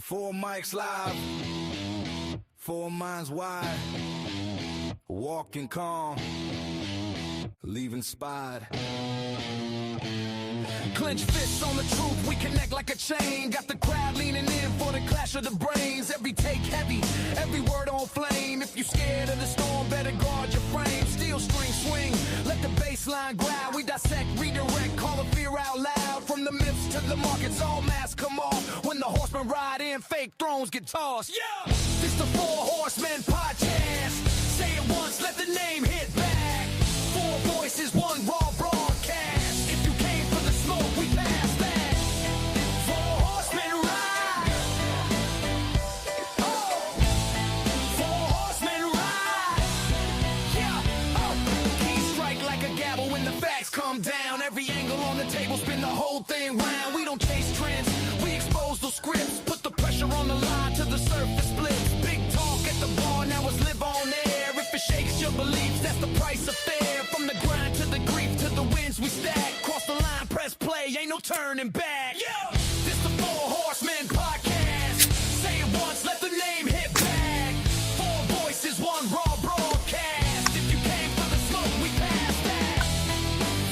Four mics live, four minds wide, walking calm, leaving inspired. Clench fists on the truth, we connect like a chain. Got the crowd leaning in for the clash of the brains. Every take heavy, every word on flame. If you scared of the storm, better guard your frame. Steel string swing, let the bass line growl. We dissect, redirect, call a fear out loud. From the myths to the markets, all masks come off. When the horsemen ride in, fake thrones get tossed. Yeah, this the Four Horsemen podcast. Say it once, let the name hit back. Four voices, one raw broadcast. If you came for the smoke, we pass that. Four horsemen ride. Oh, four horsemen ride. Yeah, oh. Keys strike like a gavel when the facts come down. Every angle on the table, spin the whole thing round. We don't chase trends, we expose those scripts. Put the pressure on the line till the surface splits. Big talk at the bar, now it's live on air. If it shakes your beliefs, that's the price of fair. From the grind to the grief to the wins we stack. Cross the line, press play, ain't no turning back. Yeah, this the Four Horsemen podcast. Say it once, let the name hit back. Four voices, one raw broadcast. If you came for the smoke, we pass that.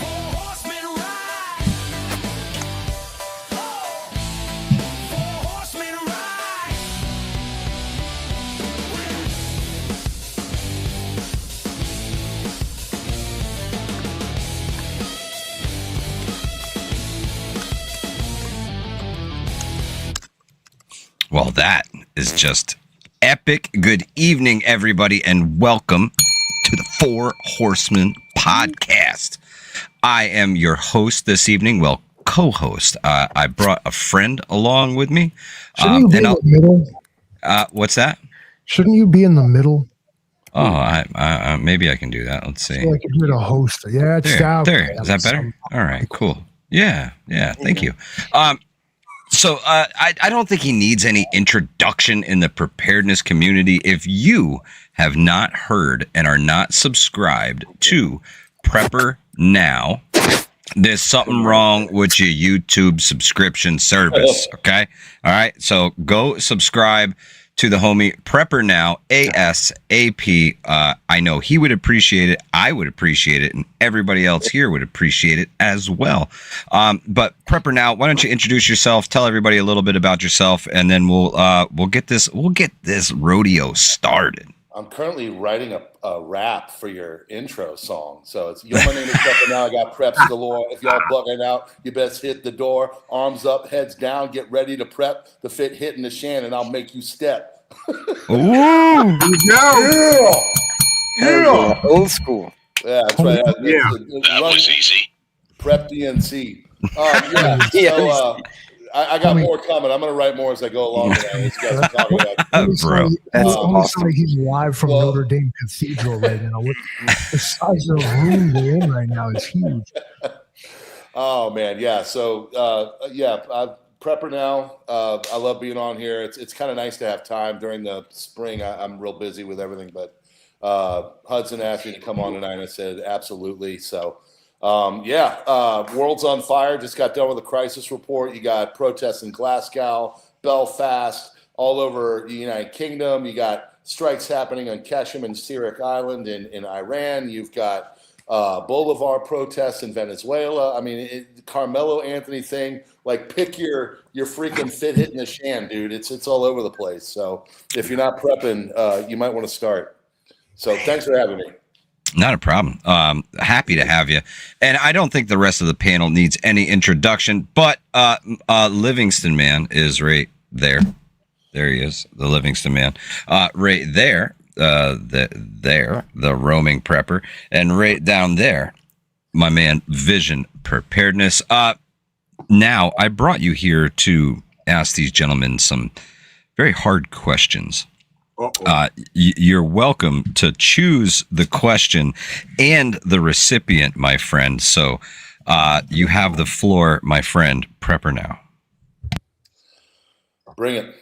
Four horsemen ride. Oh, four horsemen ride. Well, that is just epic. Good evening, everybody, and welcome to the Four Horsemen podcast. I am your host this evening. Well, co-host. I brought a friend along with me. Shouldn't you be in the middle? What's that? Shouldn't you be in the middle? Oh, I maybe I can do that. Let's see. So like if you're the host. Yeah, it's down. There. Is that better? All right, cool. Yeah. Thank you. So I don't think he needs any introduction in the preparedness community. If you have not heard and are not subscribed to PrepperNow, there's something wrong with your YouTube subscription service, okay? All right, so go subscribe to the homie PrepperNow, ASAP. I know he would appreciate it. I would appreciate it. And everybody else here would appreciate it as well. But PrepperNow, why don't you introduce yourself? Tell everybody a little bit about yourself, and then we'll get this rodeo started. I'm currently writing a rap for your intro song. So it's, my name is PrepperNow. I got preps galore. If y'all bugging out, you best hit the door. Arms up, heads down. Get ready to prep. The fit hitting the shan, and I'll make you step. Ooh, yeah. Old school. Yeah, that's right. That was easy. Prep DNC. So I got more coming. I'm going to write more as I go along. You guys are talking about. Bro, That's almost like he's live from Notre Dame Cathedral right now. The size of the room they're in right now is huge. Oh man, yeah. So PrepperNow. I love being on here. It's kind of nice to have time during the spring. I'm real busy with everything, but Hudson asked me to come on tonight, and I said absolutely. So. World's on fire. Just got done with a crisis report. You got protests in Glasgow, Belfast, all over the United Kingdom. You got strikes happening on Keshem and Syriac Island in Iran. You've got Bolivar protests in Venezuela. I mean, Carmelo Anthony thing. Like, pick your freaking fit hitting the shan, dude. It's all over the place. So if you're not prepping, you might want to start. So thanks for having me. Not a problem. Happy to have you. And I don't think the rest of the panel needs any introduction, but Livingston Man is right there. There he is, the Livingston Man. Right there, the roaming prepper. And right down there, my man, Vision Prepardness. Now, I brought you here to ask these gentlemen some very hard questions. You're welcome to choose the question and the recipient, my friend. So you have the floor, my friend. PrepperNow. Bring it.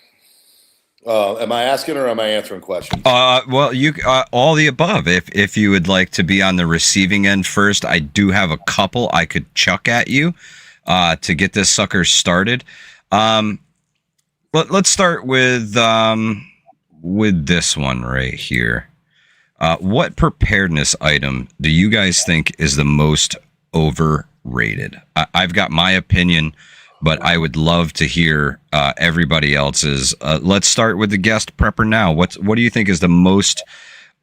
Am I asking or am I answering questions? Well, you all the above. If you would like to be on the receiving end first, I do have a couple I could chuck at you to get this sucker started. let's start with this one right here. What preparedness item do you guys think is the most overrated? I've got my opinion, but I would love to hear everybody else's. Let's start with the guest prepper now. What do you think is the most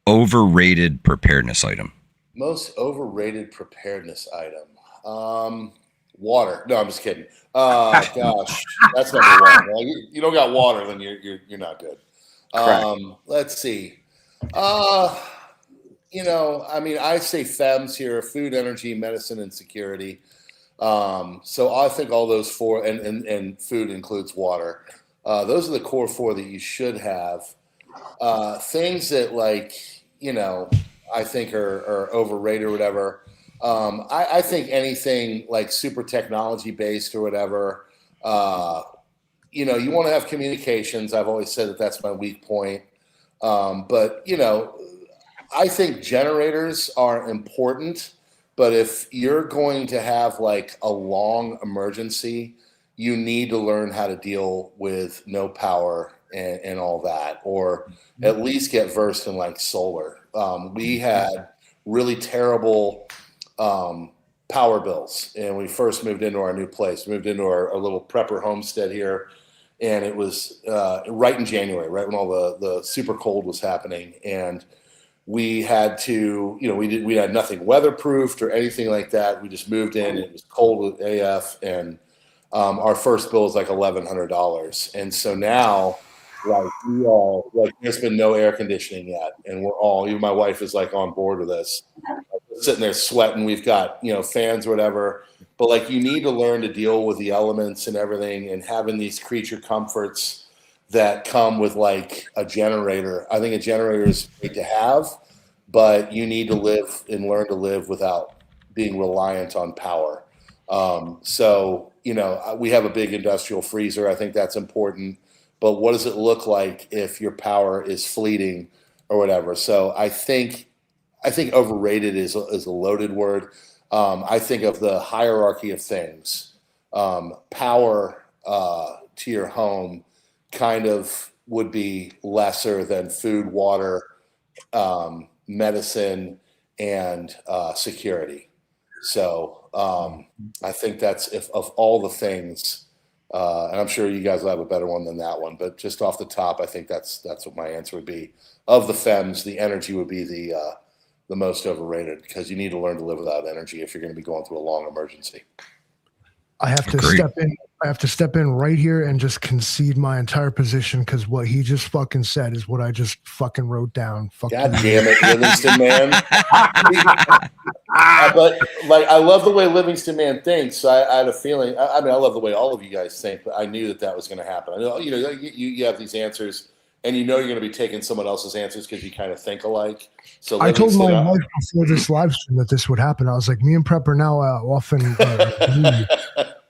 overrated preparedness item? Most overrated preparedness item. Water. No, I'm just kidding. Gosh, that's number one. Well, you don't got water, then you're not good. Let's see. I mean, I say FEMS here: food, energy, medicine, and security. So I think all those four, and food includes water. Those are the core four that you should have. Things that I think are overrated or whatever. I think anything like super technology based or whatever. You want to have communications. I've always said that that's my weak point. But I think generators are important. But if you're going to have like a long emergency, you need to learn how to deal with no power and all that, or at least get versed in like solar. We had really terrible power bills, and we first moved into our new place. We moved into our little prepper homestead here, and it was right in January, right when all the super cold was happening, and we had to, we had nothing weatherproofed or anything like that. We just moved in. It was cold with AF, and our first bill was like $1,100. And so now, there's been no air conditioning yet, and we're all, even my wife is like on board with this. We're sitting there sweating. We've got fans or whatever, but you need to learn to deal with the elements and everything, and having these creature comforts that come with like a generator. I think a generator is great to have, but you need to live and learn to live without being reliant on power. So we have a big industrial freezer. I think that's important. But what does it look like if your power is fleeting or whatever? So I think overrated is a loaded word. I think of the hierarchy of things. Power to your home kind of would be lesser than food, water, medicine, and security. So I think that's of all the things. And I'm sure you guys will have a better one than that one, but just off the top, I think that's what my answer would be. Of the FEMS, the energy would be the most overrated, because you need to learn to live without energy if you're going to be going through a long emergency. I have to step in. I have to step in right here and just concede my entire position, because what he just fucking said is what I just fucking wrote down. God damn it, Livingston Man. But I love the way Livingston Man thinks. So I had a feeling. I mean, I love the way all of you guys think, but I knew that was going to happen. I know you have these answers, and you're going to be taking someone else's answers because you kind of think alike. So I told my wife before this live stream that this would happen. I was like, me and PrepperNow often.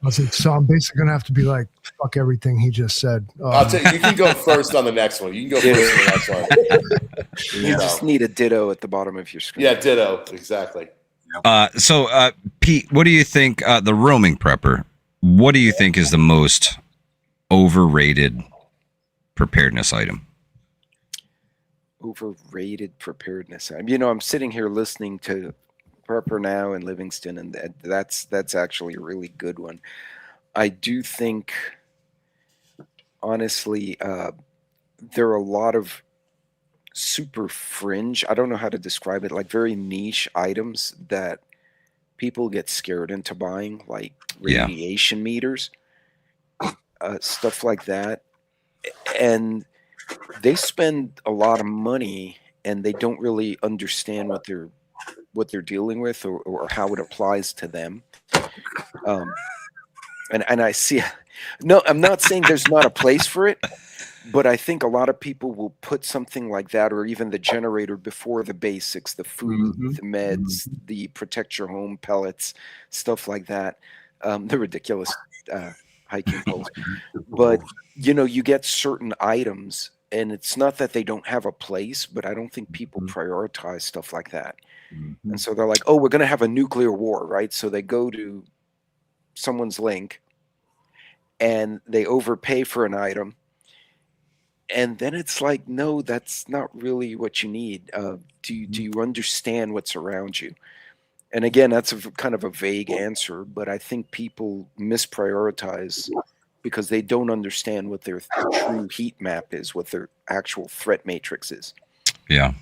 I was like, so I'm basically going to have to be like, fuck everything he just said. I'll tell you, you can go first on the next one. You can go first on the next one. You just need a ditto at the bottom of your screen. Yeah, ditto. Exactly. So, Pete, what do you think, the roaming prepper, what do you think is the most overrated preparedness item? Overrated preparedness item. I'm sitting here listening to PrepperNow and Livingston, and that's actually a really good one. I do think, honestly, there are a lot of super fringe, I don't know how to describe it, like very niche items that people get scared into buying, like radiation meters, stuff like that. And they spend a lot of money, and they don't really understand what they're dealing with, or how it applies to them. And I see, no, I'm not saying there's not a place for it, but I think a lot of people will put something like that, or even the generator, before the basics, the food, the meds, the protect your home pellets, stuff like that. The ridiculous hiking poles. But, you get certain items, and it's not that they don't have a place, but I don't think people prioritize stuff like that. And so they're like, oh, we're going to have a nuclear war, right? So they go to someone's link, and they overpay for an item, And then it's like, no, that's not really what you need. Do you understand what's around you? And again, that's kind of a vague answer, but I think people misprioritize because they don't understand what their true heat map is, what their actual threat matrix is. Yeah,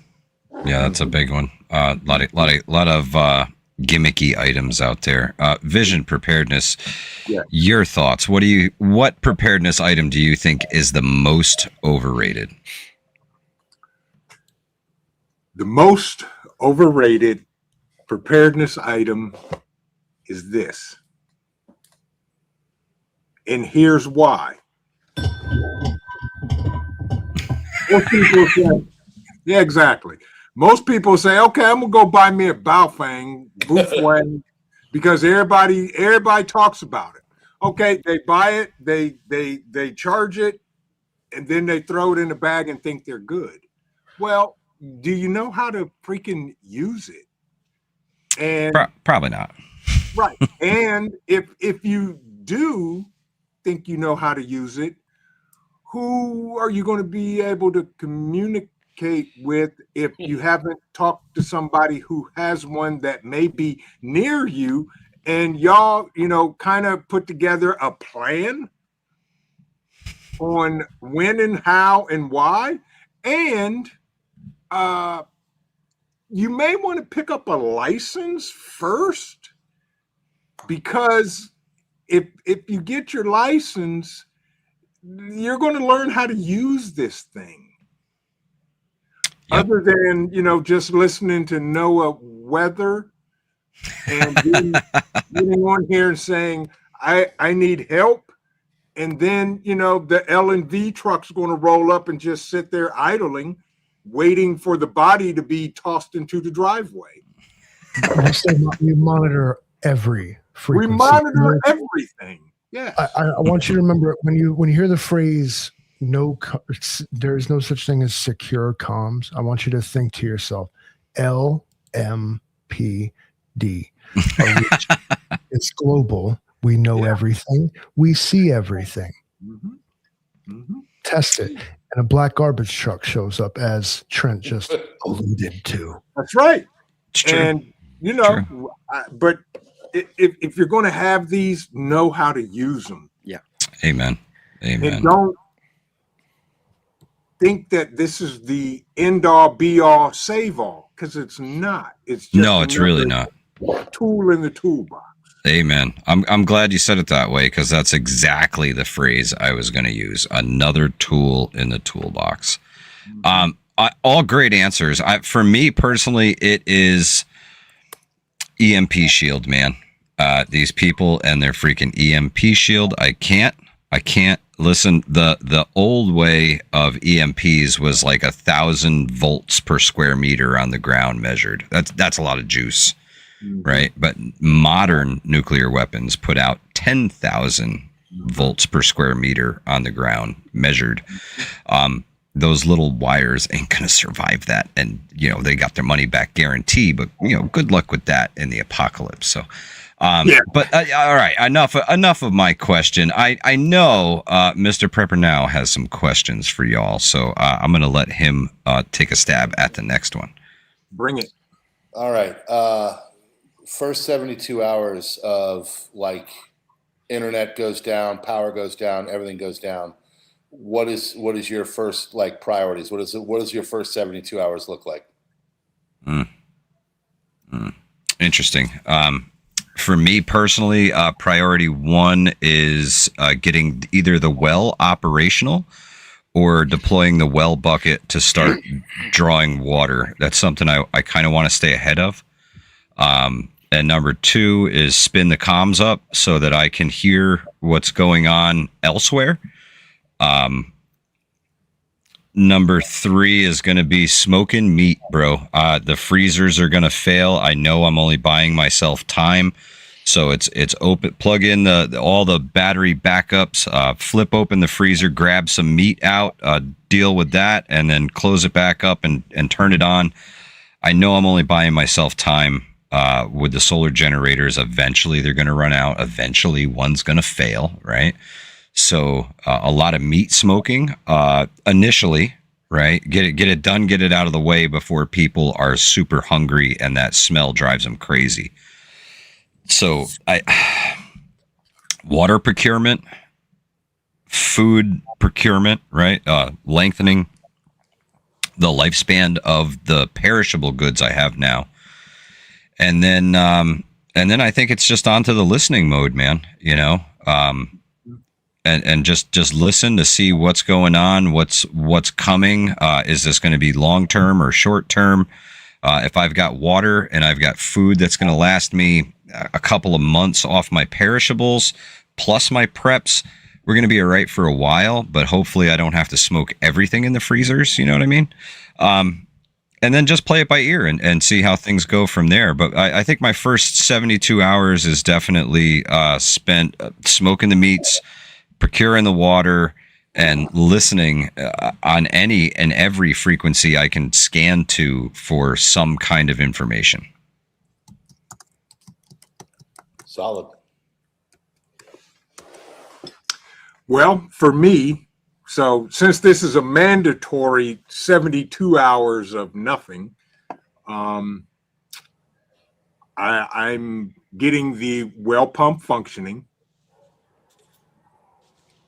that's a big one. Lot of gimmicky items out there. Vision preparedness. Yeah. Your thoughts? What preparedness item do you think is the most overrated? The most overrated preparedness item is this. And here's why. Most people say, yeah, exactly. Most people say, okay, I'm gonna go buy me a Baofeng, Bufwang, because everybody talks about it. Okay, they buy it, they charge it, and then they throw it in the bag and think they're good. Well, do you know how to freaking use it? And probably not. Right. And if you do think you know how to use it, who are you going to be able to communicate with if you haven't talked to somebody who has one that may be near you, and y'all, kind of put together a plan on when and how and why? And you may want to pick up a license first, because if you get your license, you're going to learn how to use this thing. Yep. Other than, just listening to Noah Weather and getting on here and saying, I need help. And then, the L&V truck's going to roll up and just sit there idling, waiting for the body to be tossed into the driveway. We monitor every frequency. We monitor everything. Yeah. I want you to remember, when you hear the phrase there is no such thing as secure comms, I want you to think to yourself, LMPD. It's global. We know everything. We see everything. Mm-hmm. Mm-hmm. Test it. And a black garbage truck shows up, as Trent just alluded to. That's right. It's true. And, but if you're going to have these, know how to use them. Yeah. Amen. And don't think that this is the end all be all save all, because it's not. It's just it's really not. Tool in the toolbox. Amen. I'm glad you said it that way, because that's exactly the phrase I was going to use. Another tool in the toolbox. All great answers. For me personally, it is EMP shield, man. These people and their freaking EMP shield. I can't listen. The old way of EMPs was like 1,000 volts per square meter on the ground measured. That's a lot of juice. Right. But modern nuclear weapons put out 10,000 volts per square meter on the ground measured. Those little wires ain't going to survive that. And, they got their money back guarantee, but, good luck with that in the apocalypse. So, but all right, enough of my question. I know Mr. PrepperNow has some questions for y'all. So I'm going to let him take a stab at the next one. Bring it. All right. First 72 hours of internet goes down, power goes down, everything goes down. What is your first priorities? What does your first 72 hours look like? Interesting. For me personally, priority one is getting either the well operational or deploying the well bucket to start drawing water. That's something I kind of want to stay ahead of. And number two is spin the comms up so that I can hear what's going on elsewhere. Number three is going to be smoking meat, bro. The freezers are going to fail. I know I'm only buying myself time. So it's open, plug in all the battery backups, flip open the freezer, grab some meat out, deal with that, and then close it back up and turn it on. I know I'm only buying myself time. With the solar generators, eventually they're going to run out. Eventually one's going to fail, right? So a lot of meat smoking initially, right? Get it done, get it out of the way before people are super hungry and that smell drives them crazy. So water procurement, food procurement, right? Lengthening the lifespan of the perishable goods I have now. And then I think it's just onto the listening mode, man, you know? And just listen to see what's going on, what's coming. Is this going to be long term or short term? If I've got water and I've got food that's going to last me a couple of months off my perishables plus my preps, we're going to be all right for a while. But hopefully, I don't have to smoke everything in the freezers. You know what I mean? And then just play it by ear and see how things go from there. But I think my first 72 hours is definitely spent smoking the meats, procuring the water, and listening on any and every frequency I can scan to for some kind of information. Solid. Well, for me, so since this is a mandatory 72 hours of nothing, I'm getting the well pump functioning.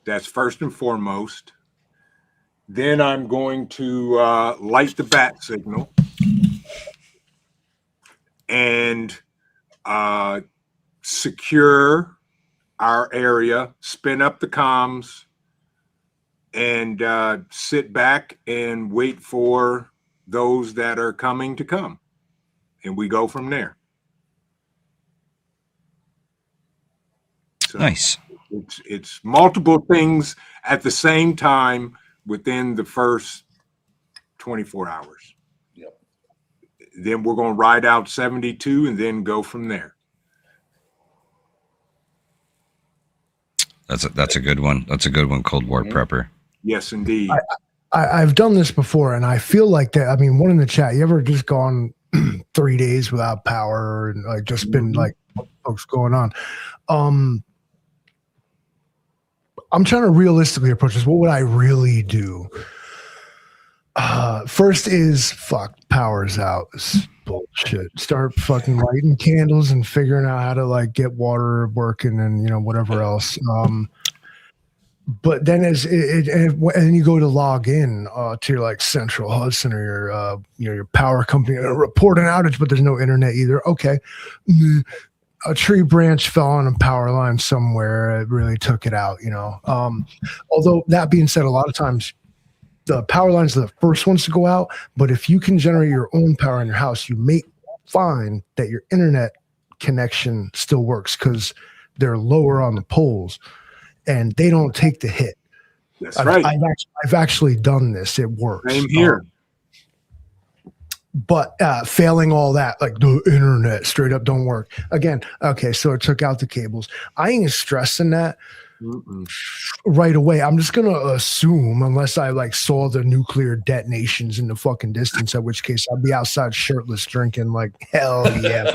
That's first and foremost. Then I'm going to light the bat signal and secure our area, spin up the comms, and sit back and wait for those that are coming to come. And we go from there. So Nice. It's multiple things at the same time within the first 24 hours. Yep. Then we're going to ride out 72 and then go from there. That's a good one. That's a good one, Cold War prepper. Yes, indeed. I've done this before, and I feel like that. I mean, one in the chat. You ever just gone 3 days without power and like just been like folks going on? I'm trying to realistically approach this. What would I really do? First is power's out. It's bullshit. Start fucking lighting candles and figuring out how to like get water working and whatever else. But then and you go to log in to your like Central Hudson or your power company and report an outage, but there's no internet either. Okay. A tree branch fell on a power line somewhere. It really took it out, although that being said, a lot of times the power lines are the first ones to go out. But if you can generate your own power in your house, you may find that your internet connection still works because they're lower on the poles and they don't take the hit. That's right. I've actually done this. It works. Same here. But failing all that, like the internet straight up don't work. Again, okay, so it took out the cables. I ain't stressing that right away. I'm just going to assume, unless I like saw the nuclear detonations in the fucking distance, at which case I'd be outside shirtless drinking like, hell yeah.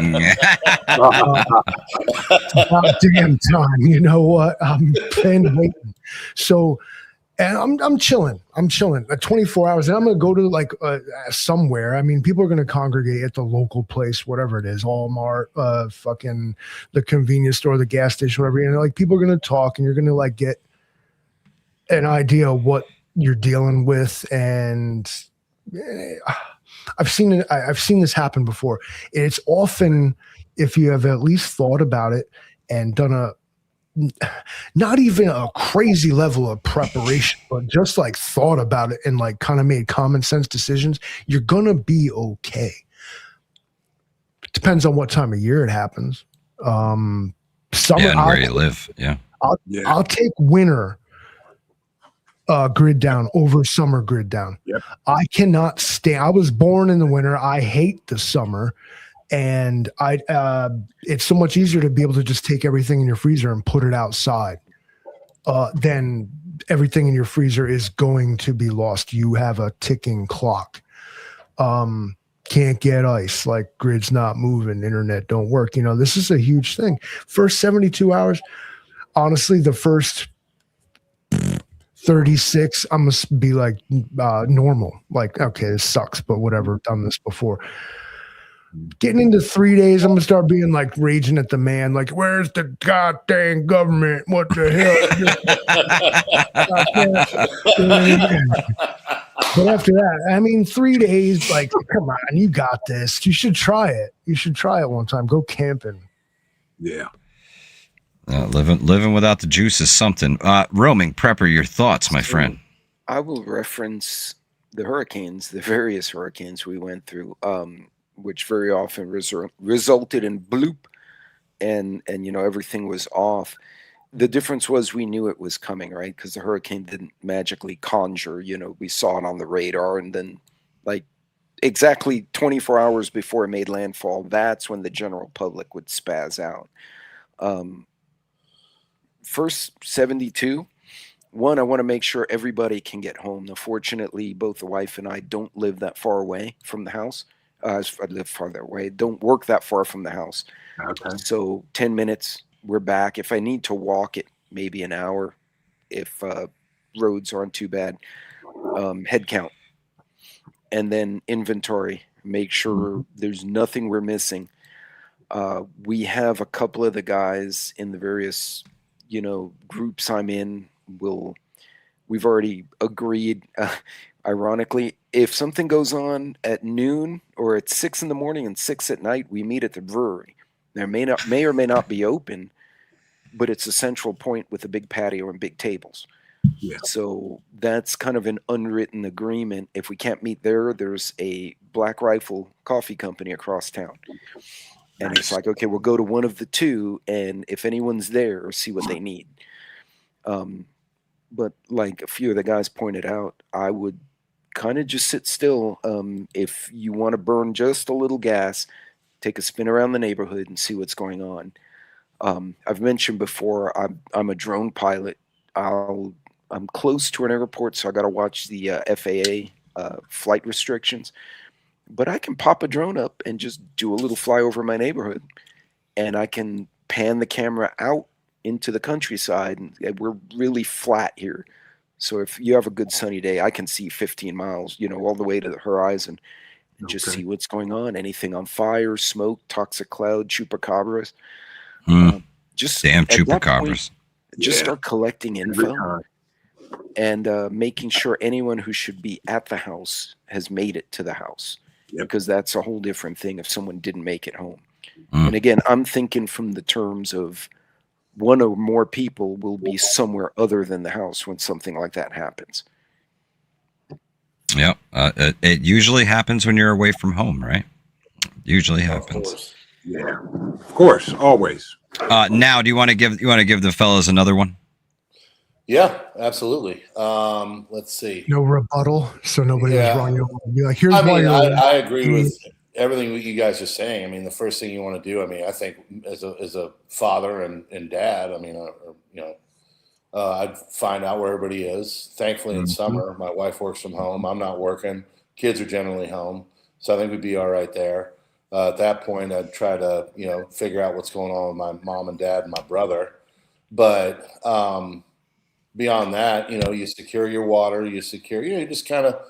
About damn time, you know what? I'm waiting. So, and I'm chilling. I'm chilling. 24 hours. And I'm going to go to like somewhere. I mean, people are going to congregate at the local place, whatever it is, Walmart, fucking the convenience store, the gas station, whatever. And like people are going to talk and you're going to like get an idea of what you're dealing with. And I've seen this happen before. It's often, if you have at least thought about it and done not even a crazy level of preparation, but just like thought about it and like kind of made common sense decisions, you're going to be okay. It depends on what time of year it happens. Summer, and where you live. Yeah. I'll take winter grid down over summer grid down. Yep. I cannot stand. I was born in the winter. I hate the summer. And it's so much easier to be able to just take everything in your freezer and put it outside. Then everything in your freezer is going to be lost. You have a ticking clock. Can't get ice, like grid's not moving, internet don't work. This is a huge thing. First 72 hours, honestly, the first 36, I'm going to be like normal. Like, okay, this sucks, but whatever, done this before. Getting into 3 days, I'm going to start being like raging at the man. Like, where's the goddamn government? What the hell? But after that, I mean, 3 days, like, come on, you got this. You should try it. You should try it one time. Go camping. Yeah. Living without the juice is something. Roaming Prepper, your thoughts, my friend. I will reference the hurricanes, the various hurricanes we went through, which very often resulted in bloop, and everything was off. The difference was we knew it was coming, right? Because the hurricane didn't magically conjure. We saw it on the radar, and then like exactly 24 hours before it made landfall, that's when the general public would spaz out. First 72, one, I want to make sure everybody can get home. Now, fortunately, both the wife and I don't live that far away from the house. I live farther away. Don't work that far from the house. Okay. So 10 minutes, we're back. If I need to walk it, maybe an hour. If roads aren't too bad, head count, and then inventory. Make sure there's nothing we're missing. We have a couple of the guys in the various, groups I'm in. We've already agreed. Ironically, if something goes on at noon or at 6 in the morning and 6 at night, we meet at the brewery. There may or may not be open, but it's a central point with a big patio and big tables. Yeah. So that's kind of an unwritten agreement. If we can't meet there, there's a Black Rifle coffee company across town. And it's like, okay, we'll go to one of the two, and if anyone's there, see what they need. But like a few of the guys pointed out, I would kind of just sit still. If you want to burn just a little gas, take a spin around the neighborhood and see what's going on. I've mentioned before, I'm a drone pilot. I'm close to an airport, so I got to watch the FAA flight restrictions. But I can pop a drone up and just do a little fly over my neighborhood, and I can pan the camera out into the countryside. And we're really flat here, so if you have a good sunny day, I can see 15 miles, all the way to the horizon, and just see what's going on. Anything on fire, smoke, toxic cloud, chupacabras. Just damn chupacabras. Just start collecting info and making sure anyone who should be at the house has made it to the house. Yep. Because that's a whole different thing if someone didn't make it home. And again, I'm thinking from the terms of one or more people will be somewhere other than the house when something like that happens. Yep. It usually happens when you're away from home, right? Usually happens. Yeah, of course, always. Now, do you want to give the fellas another one? Yeah, absolutely. Let's see. No rebuttal, so nobody was wrong. You don't be like, here's why. I agree with everything that you guys are saying. I mean, the first thing you want to do, I think as a father and dad, I'd find out where everybody is. Thankfully, in summer, my wife works from home. I'm not working. Kids are generally home, so I think we'd be all right there. At that point, I'd try to figure out what's going on with my mom and dad and my brother. But beyond that, you secure your water, you just kind of.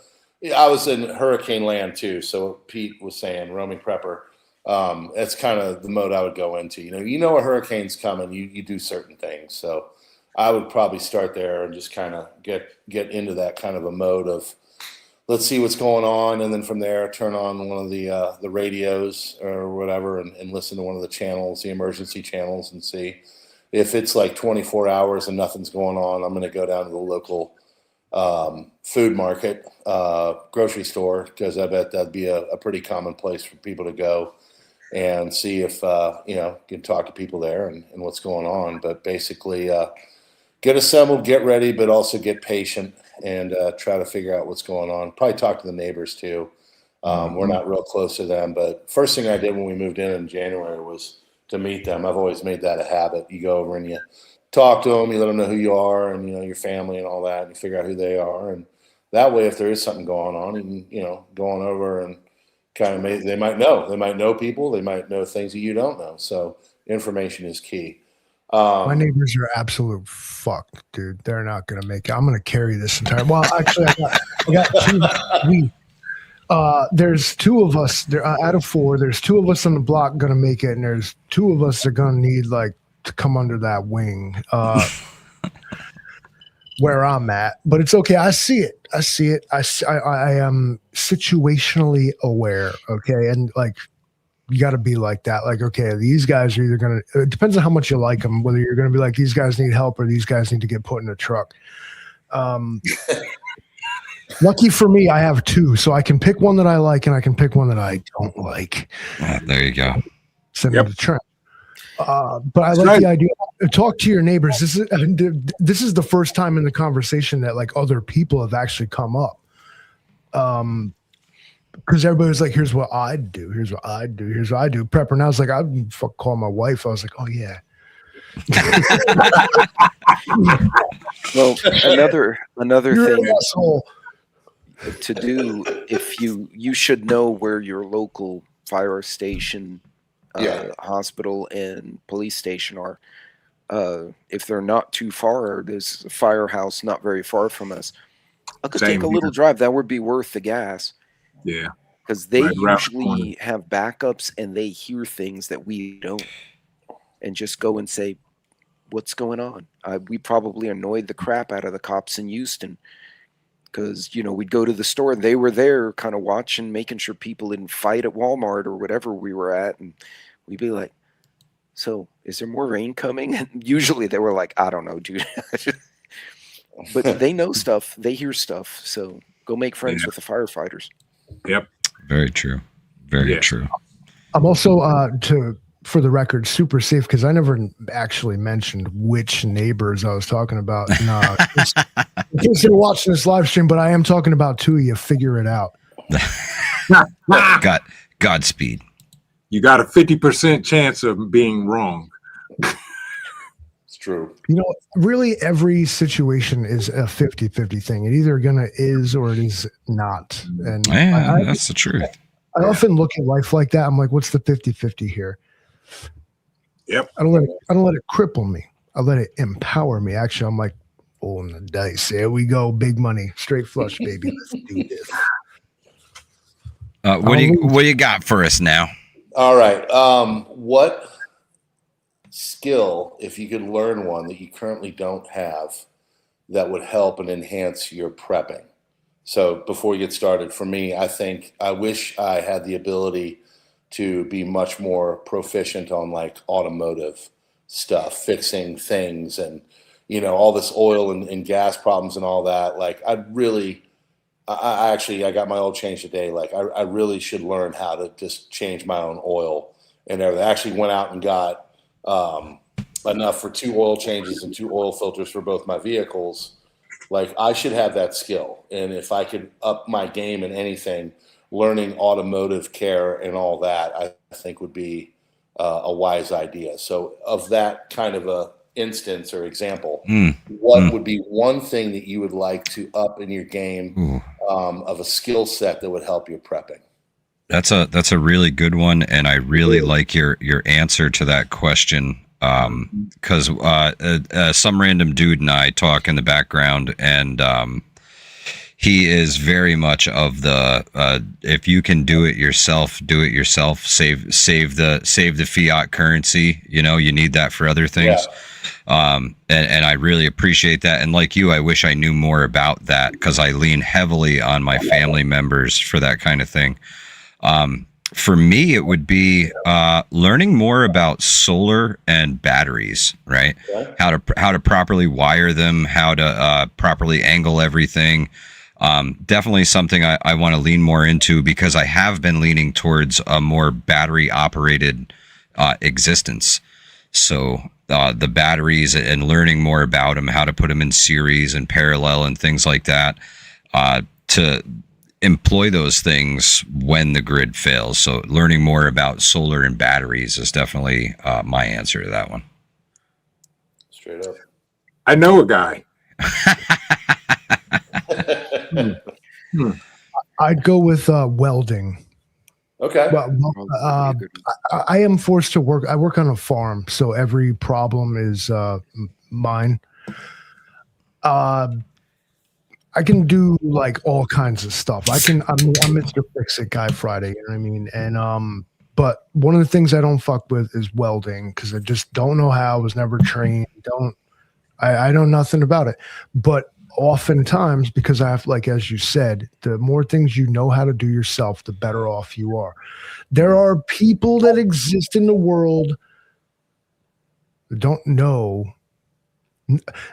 I was in hurricane land too, so Pete was saying, roaming prepper. That's kind of the mode I would go into. A hurricane's coming, you do certain things. So I would probably start there and just kind of get into that kind of a mode of let's see what's going on, and then from there turn on one of the radios or whatever and listen to one of the channels, the emergency channels, and see if it's like 24 hours and nothing's going on. I'm going to go down to the local food market, grocery store, because I bet that'd be a pretty common place for people to go and see if can talk to people there and what's going on. But basically get assembled, get ready, but also get patient and try to figure out what's going on. Probably talk to the neighbors too. We're not real close to them, but first thing I did when we moved in January was to meet them. I've always made that a habit. You go over and you talk to them, you let them know who you are and your family and all that, and you figure out who they are, and that way, if there is something going on, you can go on over and kind of they might know people, they might know things that you don't know. So information is key. My neighbors are absolute fuck, dude, they're not gonna make it. I'm gonna carry this entire. Well, actually, I got two. There's two of us. There out of four. There's two of us on the block gonna make it, and there's two of us that are gonna need like to come under that wing. Where I'm at, but it's okay. I see it. I am situationally aware. Okay, and like you got to be like that. Like, okay, these guys are either gonna. It depends on how much you like them. Whether you're gonna be like these guys need help or these guys need to get put in a truck. Lucky for me, I have two, so I can pick one that I like and I can pick one that I don't like. There you go. Send it to Trent. But I like the idea. Talk to your neighbors. This is the first time in the conversation that like other people have actually come up. Because everybody's like, "Here's what I'd do. Here's what I'd do. Here's what I do." PrepperNow, I was like, "I'd call my wife." I was like, "Oh yeah." Well, another You're thing an asshole. to do, if you should know where your local fire station, hospital, and police station are. If they're not too far, there's a firehouse not very far from us. I could take a little drive. That would be worth the gas. Yeah. Because they usually have backups and they hear things that we don't. And just go and say, what's going on? We probably annoyed the crap out of the cops in Houston. Because, we'd go to the store and they were there kind of watching, making sure people didn't fight at Walmart or whatever we were at. And we'd be like, so is there more rain coming? And usually they were like, I don't know, dude. But they know stuff. They hear stuff. So go make friends with the firefighters. Yep. Very true. Very true. I'm also, for the record, super safe because I never actually mentioned which neighbors I was talking about. No, in case you're watching this live stream, but I am talking about two of you. Figure it out. Godspeed. You got a 50% chance of being wrong. It's true. Really every situation is a 50-50 thing. It either is or it is not. And that's the truth. I often look at life like that. I'm like, what's the 50-50 here? Yep. I don't let it cripple me. I let it empower me. Actually, I'm like, rolling the dice. There we go. Big money. Straight flush, baby. Let's do this. What do you got for us now? All right. What skill, if you could learn one that you currently don't have, that would help and enhance your prepping? So before you get started, for me, I wish I had the ability to be much more proficient on like automotive stuff, fixing things and, all this oil and gas problems and all that. Like I got my oil changed today. Like I really should learn how to just change my own oil and everything. I actually went out and got enough for 2 oil changes and 2 oil filters for both my vehicles. Like I should have that skill. And if I could up my game in anything, learning automotive care and all that, I think would be a wise idea. So of that kind of a instance or example, what would be one thing that you would like to up in your game of a skill set that would help your prepping? That's a really good one, and I really like your answer to that question. Because some random dude and I talk in the background, and he is very much of the if you can do it yourself, do it yourself. Save the fiat currency. You need that for other things. And I really appreciate that. And like you, I wish I knew more about that because I lean heavily on my family members for that kind of thing. For me, it would be learning more about solar and batteries, right? How to properly wire them, how to properly angle everything. Definitely something I want to lean more into because I have been leaning towards a more battery operated existence. So the batteries and learning more about them, how to put them in series and parallel and things like that, to employ those things when the grid fails. So learning more about solar and batteries is definitely my answer to that one. Straight up. I know a guy. I'd go with welding. Okay. Well, I am forced to work. I work on a farm, so every problem is mine. I can do like all kinds of stuff. I'm Mr. Fix It Guy Friday, you know what I mean? And but one of the things I don't fuck with is welding because I just don't know how. I was never trained. I know nothing about it. But oftentimes, because I have, like as you said, the more things you know how to do yourself, the better off you are. There are people that exist in the world that don't know.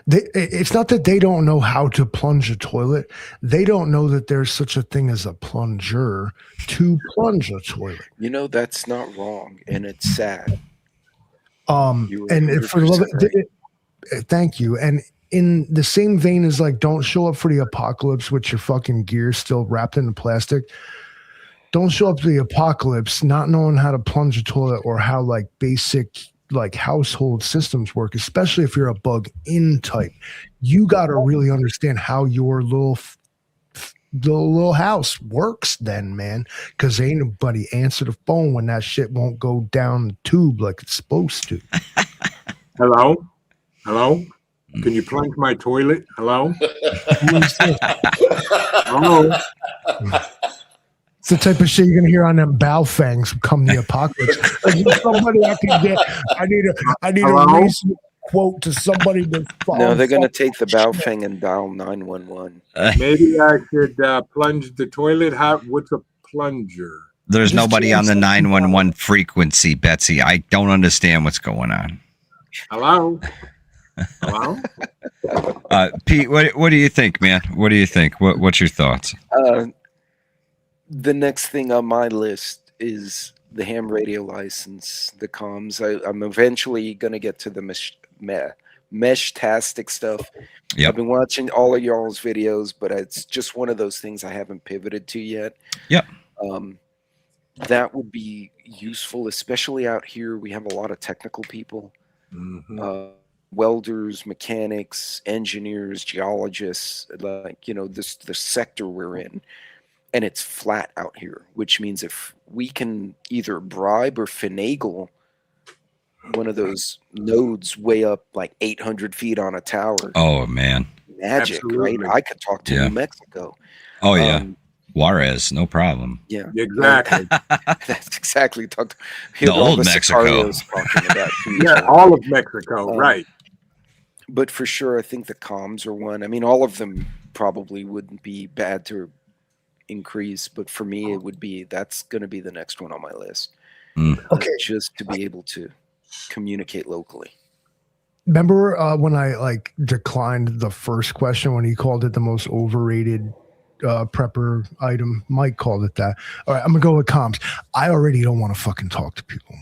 It's not that they don't know how to plunge a toilet. They don't know that there's such a thing as a plunger to plunge a toilet. You know, that's not wrong, and it's sad. And for the love of it, thank you. And in the same vein as like, don't show up for the apocalypse with your fucking gear still wrapped in the plastic. Don't show up to the apocalypse not knowing how to plunge a toilet or how like basic like household systems work, especially if you're a bug in type. You got to really understand how your little house works then, man, because ain't nobody answer the phone when that shit won't go down the tube like it's supposed to. Hello? Can you plunge my toilet? Hello? Hello? It's the type of shit you're gonna hear on them bow fangs come the apocalypse. Like, somebody I can get. I need a recent quote to somebody to follow. No, they're gonna take the bow fang and dial 911. Maybe I should plunge the toilet. What's a plunger? There's nobody on the 911 frequency, Betsy. I don't understand what's going on. Hello? Pete, what do you think, man? What do you think? What's your thoughts? The next thing on my list is the ham radio license, the comms. I'm eventually going to get to the mesh-tastic stuff. Yep. I've been watching all of y'all's videos, but it's just one of those things I haven't pivoted to yet. Yep. That would be useful, especially out here. We have a lot of technical people, welders, mechanics, engineers, geologists, like, you know, the sector we're in. And it's flat out here, which means if we can either bribe or finagle one of those nodes way up like 800 feet on a tower. Oh, man. Magic, Absolutely. right? I could talk to New Mexico. Oh, yeah. Juarez, no problem. Yeah. Exactly. That's exactly. The old Mexico. All of Mexico, right. But for sure, I think the comms are one. I mean, all of them probably wouldn't be bad to increase, but for me it would be, that's going to be the next one on my list. Okay, just to be able to communicate locally. Remember when I like declined the first question when he called it the most overrated prepper item? Mike called it that. All right, I'm gonna go with comms. I already don't want to fucking talk to people.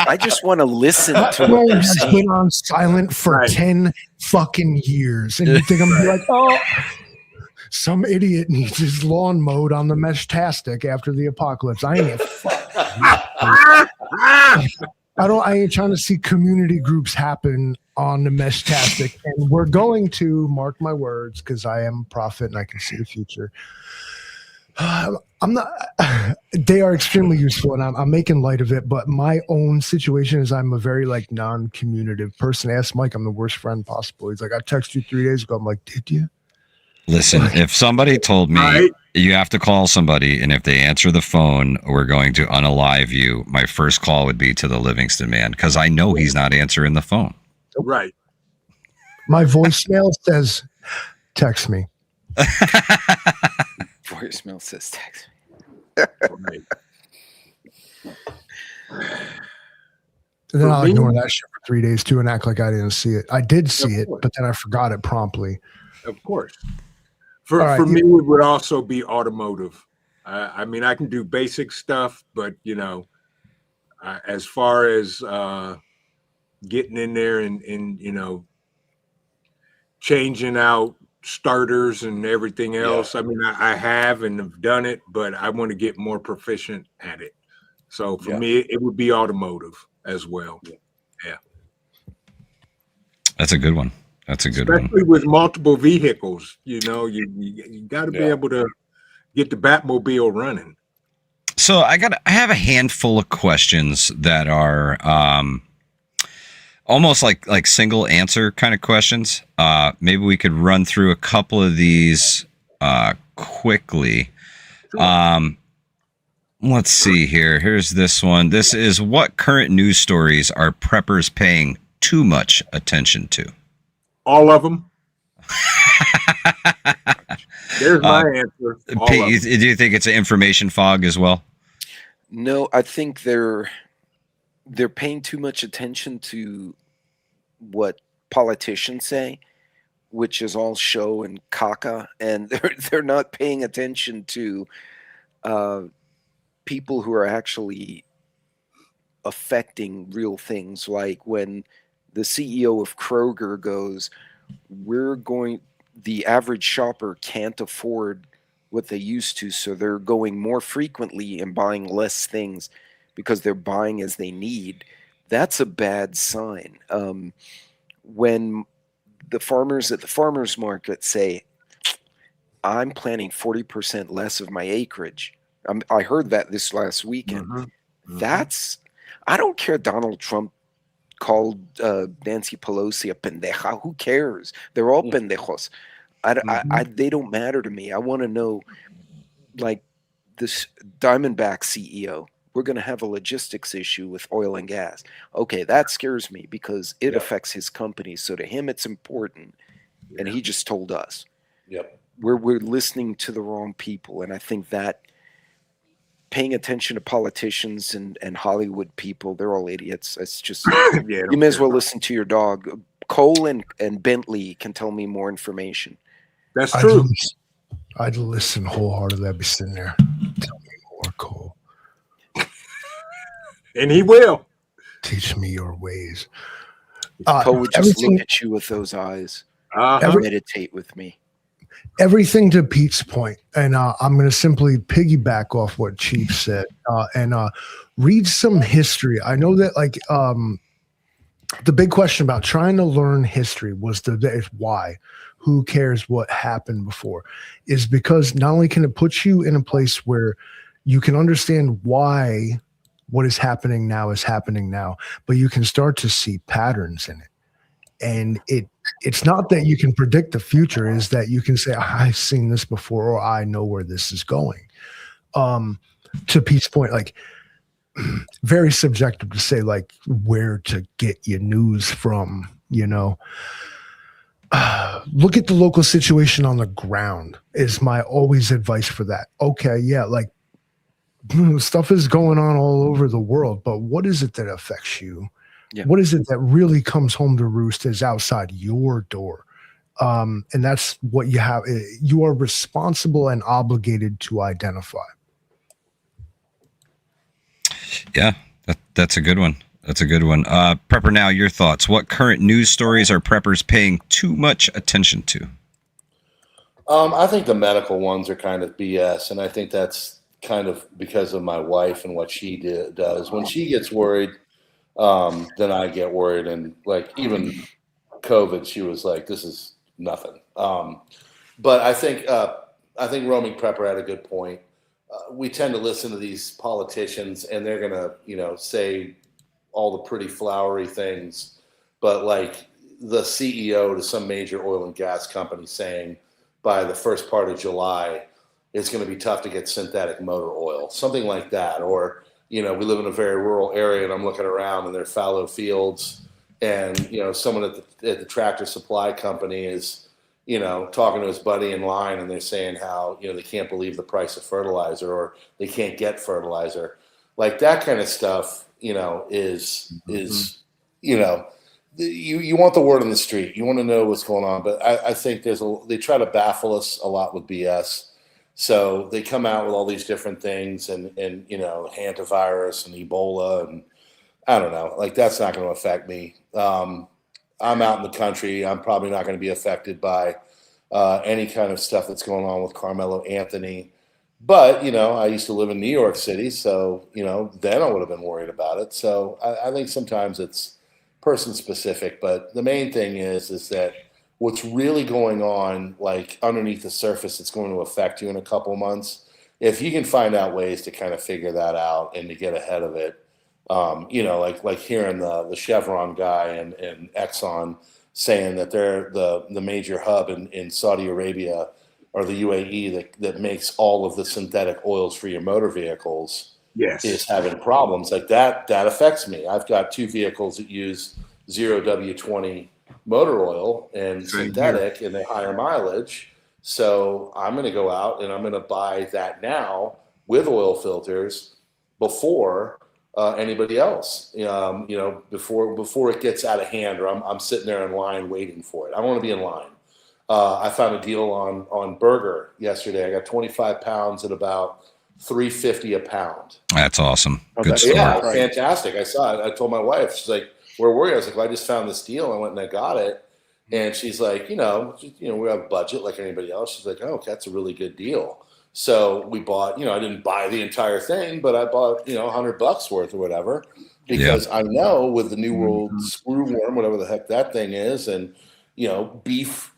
I just want to listen to what they're saying. Has been on silent for 10 fucking years, and you think I'm gonna be like, oh, some idiot needs his lawn mowed on the mesh-tastic after the apocalypse. I ain't I ain't trying to see community groups happen on the mesh-tastic, and we're going to, mark my words, because I am a prophet and I can see the future. I'm not. They are extremely useful, and I'm making light of it. But my own situation is I'm a very like non-communicative person. Ask Mike, I'm the worst friend possible. He's like, I texted you 3 days ago. I'm like, did you? Listen, if somebody told me you have to call somebody, and if they answer the phone, we're going to unalive you, my first call would be to the Livingston Man, because I know he's not answering the phone. Right. My voicemail says, text me. Voicemail says text me. And then I'll ignore that shit for 3 days too and act like I didn't see it. I did see it, but then I forgot it promptly. Of course. For me, it would also be automotive. I mean, I can do basic stuff, but, you know, as far as getting in there and, you know, changing out starters and everything else. I mean, I have and have done it, but I want to get more proficient at it. So for me, it would be automotive as well. Yeah. That's a good one. That's a good one. Especially with multiple vehicles, you know, you got to be able to get the Batmobile running. So I have a handful of questions that are almost like single answer kind of questions. Maybe we could run through a couple of these quickly. Let's see here. Here's this one. This is, what current news stories are preppers paying too much attention to? All of them. There's my answer. Pete, do you think it's an information fog as well? No, I think they're paying too much attention to what politicians say, which is all show and caca, and they're not paying attention to people who are actually affecting real things. Like when the CEO of Kroger goes, the average shopper can't afford what they used to, so they're going more frequently and buying less things because they're buying as they need. That's a bad sign. When the farmers at the farmers market say, I'm planting 40% less of my acreage. I heard that this last weekend. That's, I don't care. Donald Trump called Nancy Pelosi a pendeja. Who cares? They're all pendejos. They don't matter to me. I want to know, like this Diamondback CEO, we're going to have a logistics issue with oil and gas. Okay, that scares me because it affects his company. So to him, it's important. And he just told us. We're listening to the wrong people. And I think that paying attention to politicians and Hollywood people, they're all idiots. It's just, you may as well listen to your dog. Cole and Bentley can tell me more information. That's true. I'd listen wholeheartedly. I'd be sitting there. Tell me more, Cole. And he will. Teach me your ways. Cole would just look at you with those eyes. Meditate with me. Everything to Pete's point, and I'm going to simply piggyback off what Chief said and read some history. I know that, like, the big question about trying to learn history was why. Who cares what happened before? Is because not only can it put you in a place where you can understand why what is happening now, but you can start to see patterns in it. And it's not that you can predict the future, is that you can say, I've seen this before, or I know where this is going. To Pete's point, like, very subjective to say, like, where to get your news from, you know. Look at the local situation on the ground is my always advice for that. Okay, yeah, like, stuff is going on all over the world, but what is it that affects you? Yeah. What is it that really comes home to roost is outside your door? And that's what you have. You are responsible and obligated to identify. Yeah, that's a good one. That's a good one. PrepperNow, your thoughts. What current news stories are preppers paying too much attention to? I think the medical ones are kind of BS, and I think that's kind of because of my wife and what she does. When she gets worried, then I get worried. And like even COVID, she was like, this is nothing. But I think Roaming Prepper had a good point. We tend to listen to these politicians and they're going to, say all the pretty flowery things, but like the CEO to some major oil and gas company saying by the first part of July, it's going to be tough to get synthetic motor oil, something like that. Or, we live in a very rural area and I'm looking around and there are fallow fields and, someone at the tractor supply company is, talking to his buddy in line and they're saying how, they can't believe the price of fertilizer or they can't get fertilizer. Like that kind of stuff, you want the word on the street. You want to know what's going on. But I think they try to baffle us a lot with BS. So they come out with all these different things and hantavirus and Ebola and I don't know, like that's not going to affect me. I'm out in the country. I'm probably not going to be affected by any kind of stuff that's going on with Carmelo Anthony. But, I used to live in New York City. So, then I would have been worried about it. So I think sometimes it's person specific. But the main thing is that what's really going on, like underneath the surface, that's going to affect you in a couple months. If you can find out ways to kind of figure that out and to get ahead of it, Like hearing the Chevron guy and Exxon saying that they're the major hub in Saudi Arabia or the UAE that makes all of the synthetic oils for your motor vehicles is having problems. Like that affects me. I've got 2 vehicles that use 0W20 motor oil and synthetic, and they higher mileage. So I'm going to go out and I'm going to buy that now with oil filters before anybody else, before it gets out of hand, or I'm sitting there in line waiting for it. I don't want to be in line. I found a deal on burger yesterday. I got 25 pounds at about $3.50 a pound. That's awesome. Good stuff. Yeah, stuff. Fantastic. I saw it. I told my wife, she's like, "Where were you?" I was like, "Well, I just found this deal. I went and I got it." And she's like, we have a budget like anybody else. She's like, "Oh, that's a really good deal." So we bought, I didn't buy the entire thing, but I bought, $100 worth or whatever, because I know with the New World screw worm, whatever the heck that thing is, and, beef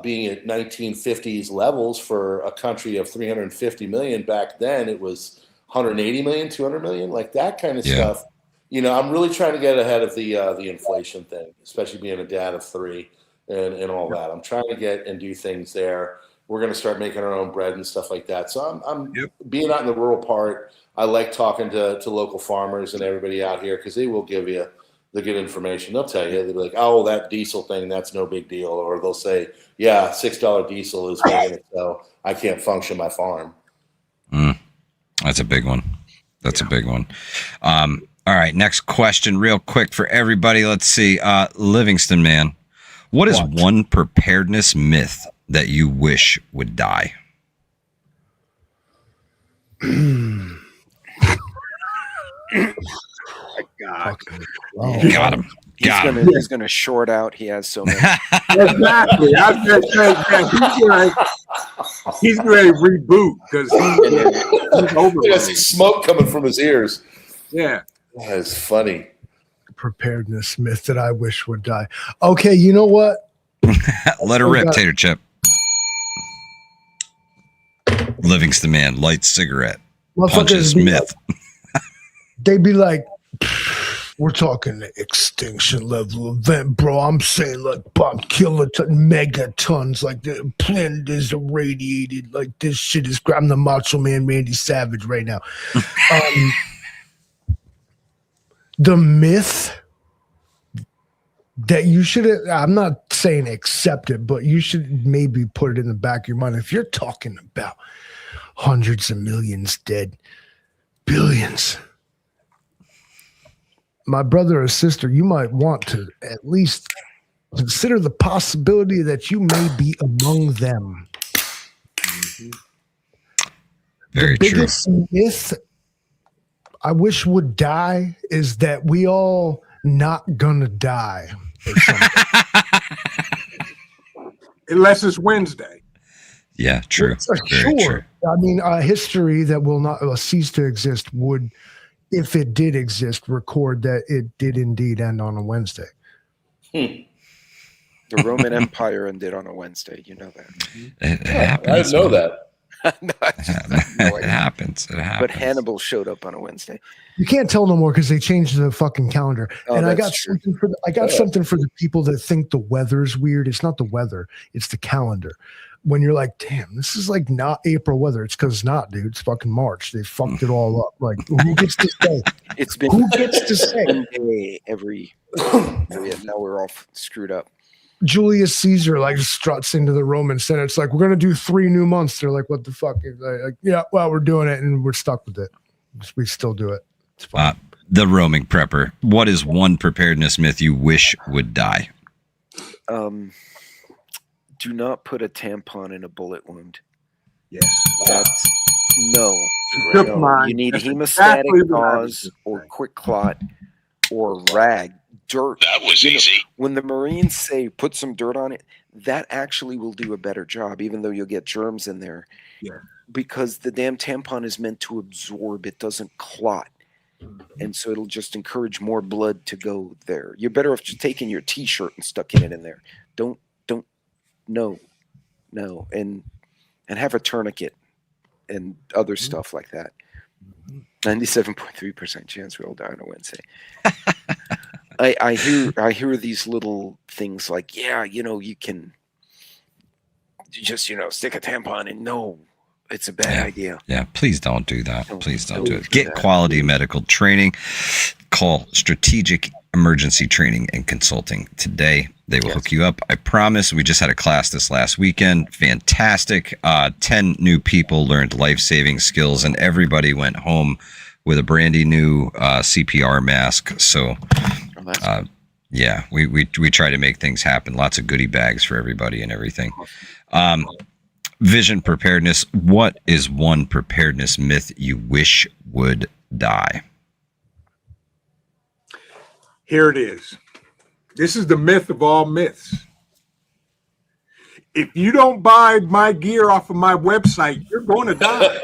being at 1950s levels for a country of 350 million back then, it was 180 million, 200 million, like that kind of stuff. I'm really trying to get ahead of the inflation thing, especially being a dad of 3 and all that. I'm trying to get and do things there. We're going to start making our own bread and stuff like that. So I'm being out in the rural part. I like talking to local farmers and everybody out here, because they will give you the good information. They'll tell you, they'll be like, "Oh, that diesel thing, that's no big deal." Or they'll say, "Yeah, $6 diesel is making it so I can't function my farm." That's a big one. That's a big one. All right, next question real quick for everybody. Let's see. Livingston Man, what is one preparedness myth that you wish would die? God. Got him. He's gonna short out. He has so many. Exactly. I was just saying, he's ready to reboot because he's over. I see smoke coming from his ears. Yeah, that is funny. Preparedness myth that I wish would die. Okay, you know what? Let her rip, Tater Chip. Livingston Man, light cigarette, punches myth. They'd be like, "We're talking extinction level event, bro. I'm saying like bomb kiloton, megatons, like the planet is irradiated. Like this shit is." I'm the Macho Man, Randy Savage, right now. The myth that you should, I'm not saying accept it, but you should maybe put it in the back of your mind. If you're talking about hundreds of millions dead, billions, my brother or sister, you might want to at least consider the possibility that you may be among them. Very the true. biggest myth I wish would die is that we all not gonna die. unless it's Wednesday. Yeah, true. Very true. I mean, history that will not cease to exist would, if it did exist, record that it did indeed end on a Wednesday. The Roman Empire ended on a Wednesday. You know that. It happens. I didn't know that. It happens. But Hannibal showed up on a Wednesday. You can't tell no more because they changed the fucking calendar. And I got true. something for the people that think the weather's weird. It's not the weather; it's the calendar. When you're like, "Damn, this is like not April weather," it's because it's not, dude. It's fucking March. They fucked it all up. Like, who gets to say? It's been who gets to say one day every. Now we're all screwed up. Julius Caesar like struts into the Roman Senate. It's like, "We're gonna do 3 new months." They're like, "What the fuck?" Like, "Yeah, well, we're doing it, and we're stuck with it. We still do it." It's fine. The roaming prepper. What is one preparedness myth you wish would die? Do not put a tampon in a bullet wound. Yes. That's no. You need That's hemostatic exactly what I was gauze or quick clot or rag. Dirt. That was easy. When the Marines say put some dirt on it, that actually will do a better job, even though you'll get germs in there. Yeah. Because the damn tampon is meant to absorb, it doesn't clot. And so it'll just encourage more blood to go there. You're better off just taking your t-shirt and stucking it in there. No. And have a tourniquet and other stuff like that. 97.3% chance we all die on a Wednesday. I hear these little things like, yeah, you can just, stick a tampon in. No, it's a bad idea. Yeah, please don't do that. Please don't do it. do Get that. quality medical training. Call Strategic Emergency Training and Consulting today. They will hook you up. I promise. We just had a class this last weekend. Fantastic. 10 new people learned life-saving skills, and everybody went home with a brandy new CPR mask. So, yeah, we try to make things happen. Lots of goodie bags for everybody and everything. Vision Preparedness. What is one preparedness myth you wish would die? Here it is. This is the myth of all myths. If you don't buy my gear off of my website, you're going to die.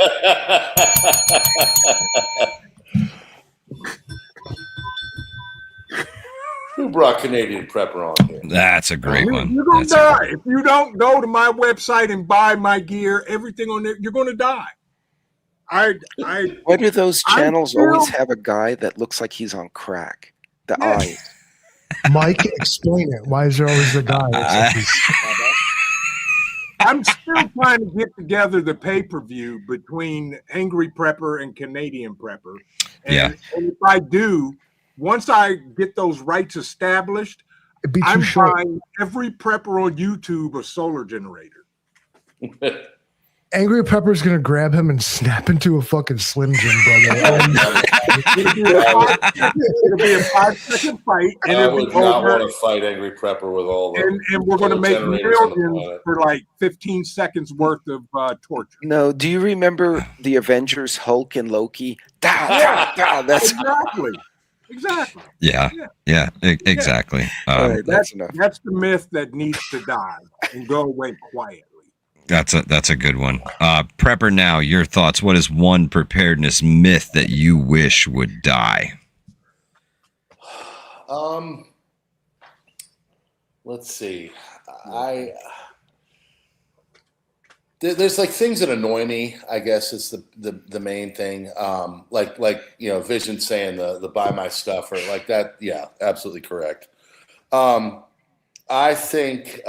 Who brought Canadian Prepper on here? That's a great one. You're going to die. If you don't go to my website and buy my gear, everything on there, you're going to die. Why do those channels always have a guy that looks like he's on crack? The eyes. Mike, explain it. Why is there always a guy? I'm still trying to get together the pay-per-view between Angry Prepper and Canadian Prepper. And if I do, once I get those rights established, I'm buying every prepper on YouTube a solar generator. Angry Prepper's gonna grab him and snap into a fucking Slim Jim, brother. It'll be a 5-second fight. And I would not want to fight Angry Prepper with all the and we're going to make millions for like 15 seconds worth of torture. No, do you remember the Avengers, Hulk and Loki? That's Exactly. Yeah, exactly. Right, that's enough. That's the myth that needs to die and go away quietly. That's a good one. PrepperNow, your thoughts. What is one preparedness myth that you wish would die? Let's see. There's like things that annoy me, I guess is the main thing. Like Vision saying the buy my stuff or like that. Yeah, absolutely correct. I think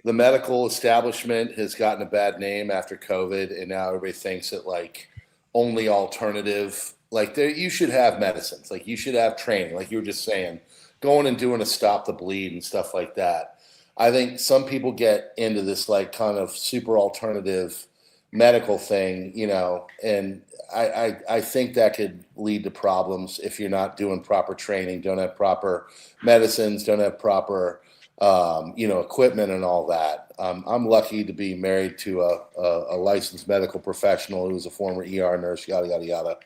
the medical establishment has gotten a bad name after COVID, and now everybody thinks that like only alternative, like you should have medicines, like you should have training, like you were just saying, going and doing a stop the bleed and stuff like that. I think some people get into this like kind of super alternative medical thing, and I think that could lead to problems if you're not doing proper training, don't have proper medicines, don't have proper equipment and all that. I'm lucky to be married to a licensed medical professional who's a former ER nurse, yada, yada, yada.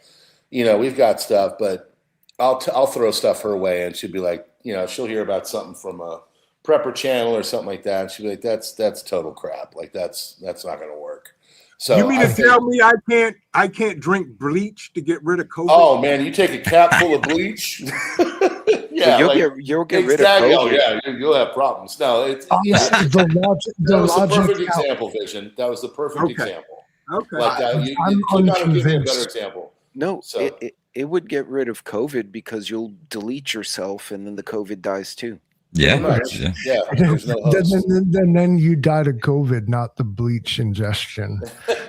We've got stuff, but I'll throw stuff her way and she'll be like, she'll hear about something from a prepper channel or something like that. And she'll be like, that's total crap. Like that's not going to work. So you mean to tell me I can't drink bleach to get rid of COVID? Oh man, you take a cap full of bleach. Yeah, you'll get rid of COVID. Oh yeah, you'll have problems. No, it's that was the perfect example, Vision. That was the perfect example. Okay, like you could not have given me a better example. No, so it would get rid of COVID because you'll delete yourself and then the COVID dies too. Yeah. Yeah. There's no then you died of COVID, not the bleach ingestion.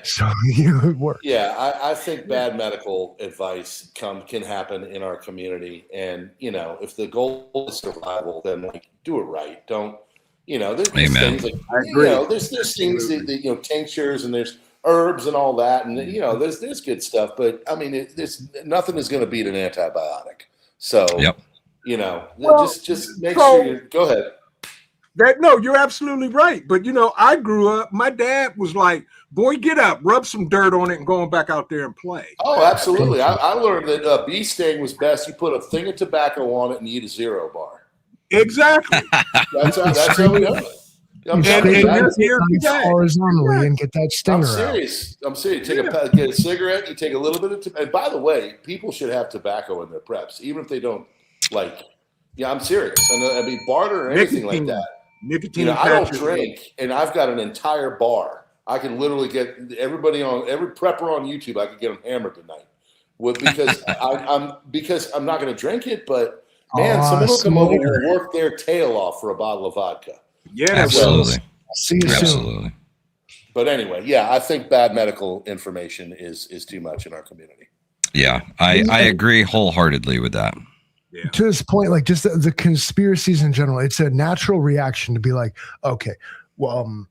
So it would work. Yeah, I think bad medical advice can happen in our community, and if the goal is survival, then like do it right. Don't there's things like there's things that tinctures and there's herbs and all that, and there's good stuff, but I mean nothing is going to beat an antibiotic. So yep. Just make sure you go ahead. No, you're absolutely right. But I grew up. My dad was like, "Boy, get up, rub some dirt on it, and go on back out there and play." Oh, absolutely. I learned that bee sting was best. You put a thing of tobacco on it and eat a zero bar. Exactly. That's how we done it. Horizontally and get that stinger I'm serious. Get a cigarette. You take a little bit of and by the way, people should have tobacco in their preps, even if they don't. I'm serious. I mean, barter or anything like that. Nicotine. I don't drink, and I've got an entire bar. I can literally get every prepper on YouTube. I could get them hammered tonight, because I'm not going to drink it, but man, someone will come over here and work their tail off for a bottle of vodka. Yeah, absolutely. See you soon. But anyway, yeah, I think bad medical information is too much in our community. Yeah, I agree wholeheartedly with that. Yeah. To this point, like just the conspiracies in general, it's a natural reaction to be like, okay, well,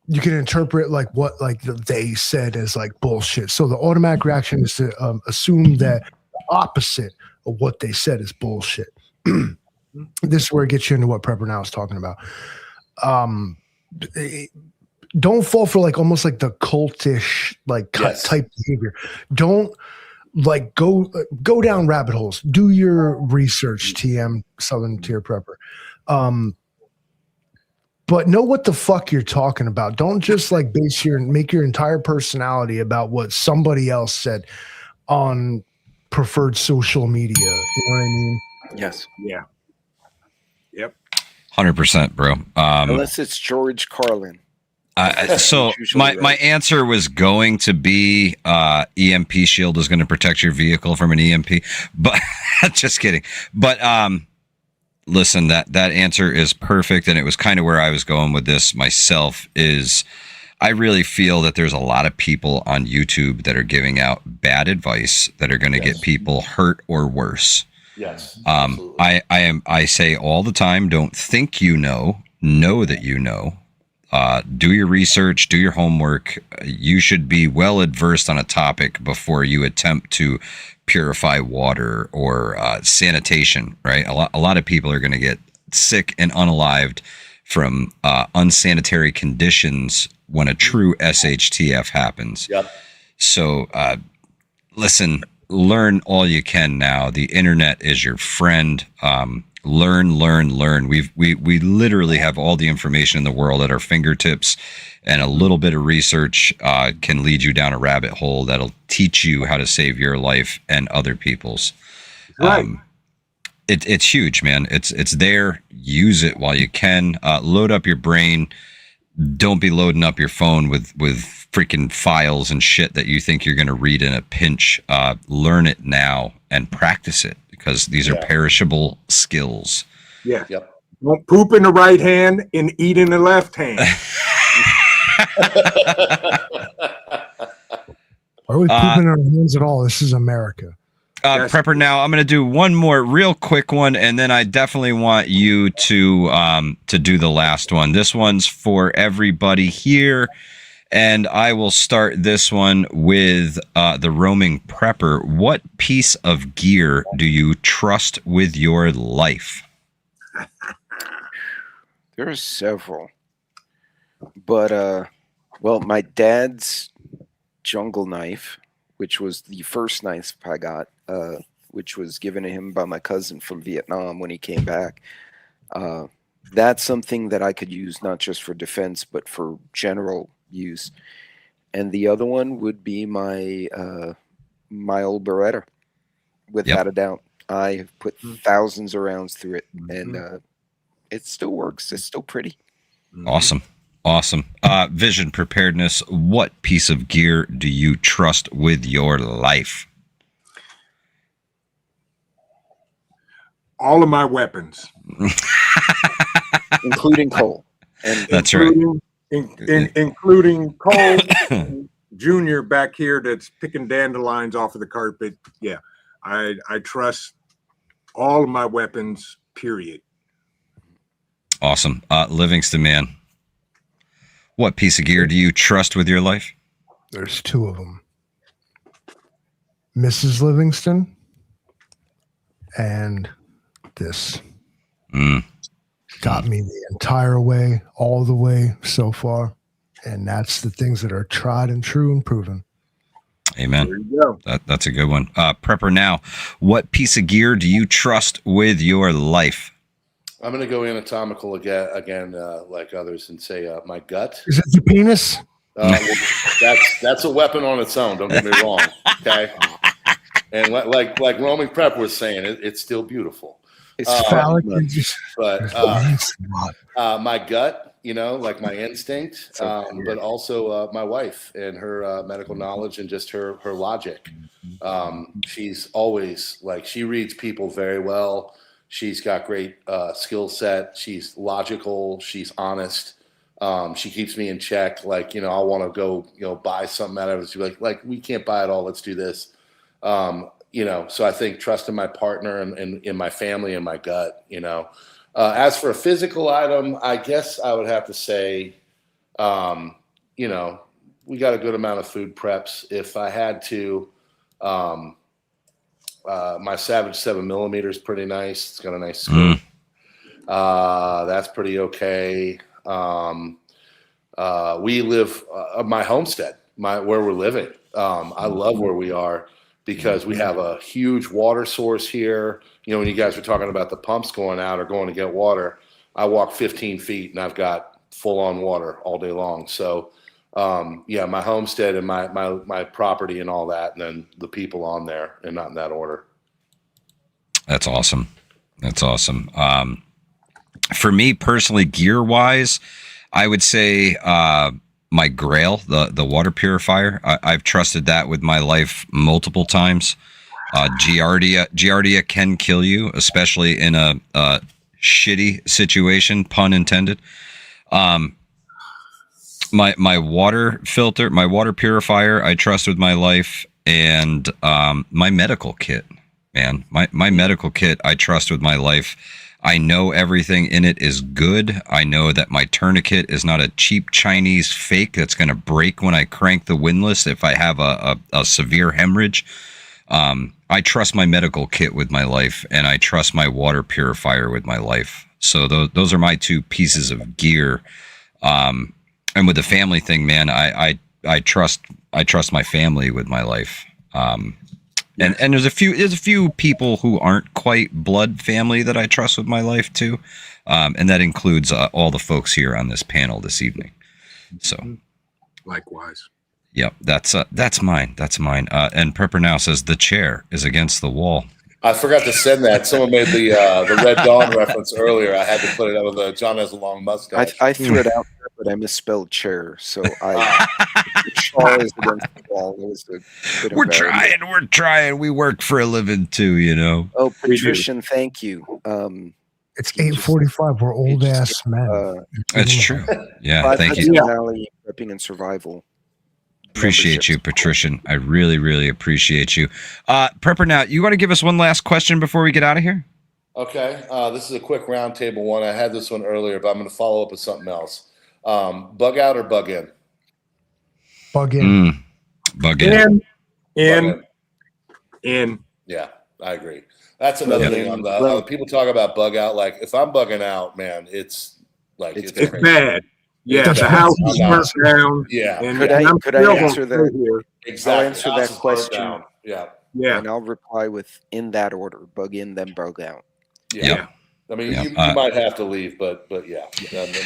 you can interpret like what like they said as like bullshit. So the automatic reaction is to assume that the opposite of what they said is bullshit. This is where it gets you into what PrepperNow is talking about. Don't fall for like almost like the cultish like type behavior. Don't like go down rabbit holes. Do your research, TM Southern Tier Prepper. But know what the fuck you're talking about. Don't just like make your entire personality about what somebody else said on preferred social media. You know what I mean? Yes. Yeah. Yep. 100%, bro. Unless it's George Carlin. So my answer was going to be EMP shield is going to protect your vehicle from an EMP, but just kidding. But listen, that answer is perfect, and it was kind of where I was going with this myself. Is I really feel that there's a lot of people on YouTube that are giving out bad advice that are going to get people hurt or worse. Yes. I say all the time, don't think you know that you know. Do your research, do your homework. You should be well adversed on a topic before you attempt to purify water or sanitation, right? A lot of people are going to get sick and unalived from unsanitary conditions when a true SHTF happens. Yep. So listen, learn all you can now. The internet is your friend. Learn. We literally have all the information in the world at our fingertips, and a little bit of research can lead you down a rabbit hole that'll teach you how to save your life and other people's. Right. It's huge, man. It's there. Use it while you can. Load up your brain. Don't be loading up your phone with freaking files and shit that you think you're going to read in a pinch. Learn it now and practice it, because these are perishable skills. Yeah. Yep. Don't poop in the right hand and eat in the left hand. Are we pooping in our hands at all? This is America. PrepperNow, I'm going to do one more real quick one, and then I definitely want you to do the last one. This one's for everybody here, and I will start this one with the roaming prepper. What piece of gear do you trust with your life? There are several, but well, my dad's jungle knife, which was the first knife I got, which was given to him by my cousin from Vietnam when he came back. That's something that I could use not just for defense, but for general use. And the other one would be my my old Beretta, without a doubt. I have put thousands of rounds through it, and it still works. It's still pretty. Awesome. Vision Preparedness, what piece of gear do you trust with your life? All of my weapons. Including Cole. And that's right. Including Cole Jr. back here that's picking dandelions off of the carpet. Yeah, I trust all of my weapons, period. Awesome. Livingston Man, what piece of gear do you trust with your life? There's two of them. Mrs. Livingston and this. Got me the entire way, all the way so far. And that's the things that are tried and true and proven. Amen. There you go. That's a good one. PrepperNow, what piece of gear do you trust with your life? I'm going to go anatomical again, like others, and say my gut. Is it the penis? Well, that's a weapon on its own. Don't get me wrong. Okay. And like Roman Prep was saying, it's still beautiful. It's phallic. But my gut, like my instinct, but also my wife and her medical knowledge and just her logic. She's always she reads people very well. She's got great skill set. She's logical. She's honest. She keeps me in check. I want to go, buy something out of it. She's like, we can't buy it all. Let's do this. So I think trusting my partner and in my family and my gut, as for a physical item, I guess I would have to say, we got a good amount of food preps. If I had to, my Savage 7mm is pretty nice. It's got a nice scope. That's pretty okay. We live my homestead, where we're living. I love where we are because we have a huge water source here. When you guys were talking about the pumps going out or going to get water, I walk 15 feet and I've got full on water all day long. So, my homestead and my property and all that, and then the people on there, and not in that order. That's awesome. For me personally, gear wise, I would say my Grayl, the water purifier. I've trusted that with my life multiple times. Giardia can kill you, especially in a shitty situation, pun intended. My water filter, my water purifier, I trust with my life, and my medical kit, man, my medical kit, I trust with my life. I know everything in it is good. I know that my tourniquet is not a cheap Chinese fake that's going to break when I crank the windlass if I have a severe hemorrhage. I trust my medical kit with my life, and I trust my water purifier with my life. So those are my two pieces of gear. And with the family thing, man, I trust my family with my life. And there's a few people who aren't quite blood family that I trust with my life too. And that includes all the folks here on this panel this evening. So likewise. Yep, that's mine. And PrepperNow says the chair is against the wall. I forgot to send that. Someone made the Red Dawn reference earlier. I had to put it out with John has a long mustache. I threw it out there, but I misspelled chair. So the chair is against the wall. It was a bit We're trying. We work for a living too, Oh, Patrician, thank you. It's 8:45. We're old ass men. That's true. Yeah, thank you. Hudson Valley Prepping and Survival. Appreciate you, Patrician. I really, really appreciate you. PrepperNow, you want to give us one last question before we get out of here? Okay. This is a quick roundtable one. I had this one earlier, but I'm going to follow up with something else. Bug out or bug in? Bug in. Bug in. In. Yeah, I agree. That's another thing on the people talk about bug out. Like if I'm bugging out, man, it's bad. Yeah, the house is burnt down. Yeah. And Could I answer that? Exactly. I'll answer that question. Yeah. Yeah. And I'll reply with in that order: bug in, then bug out. Yeah. I mean, you might have to leave, but yeah.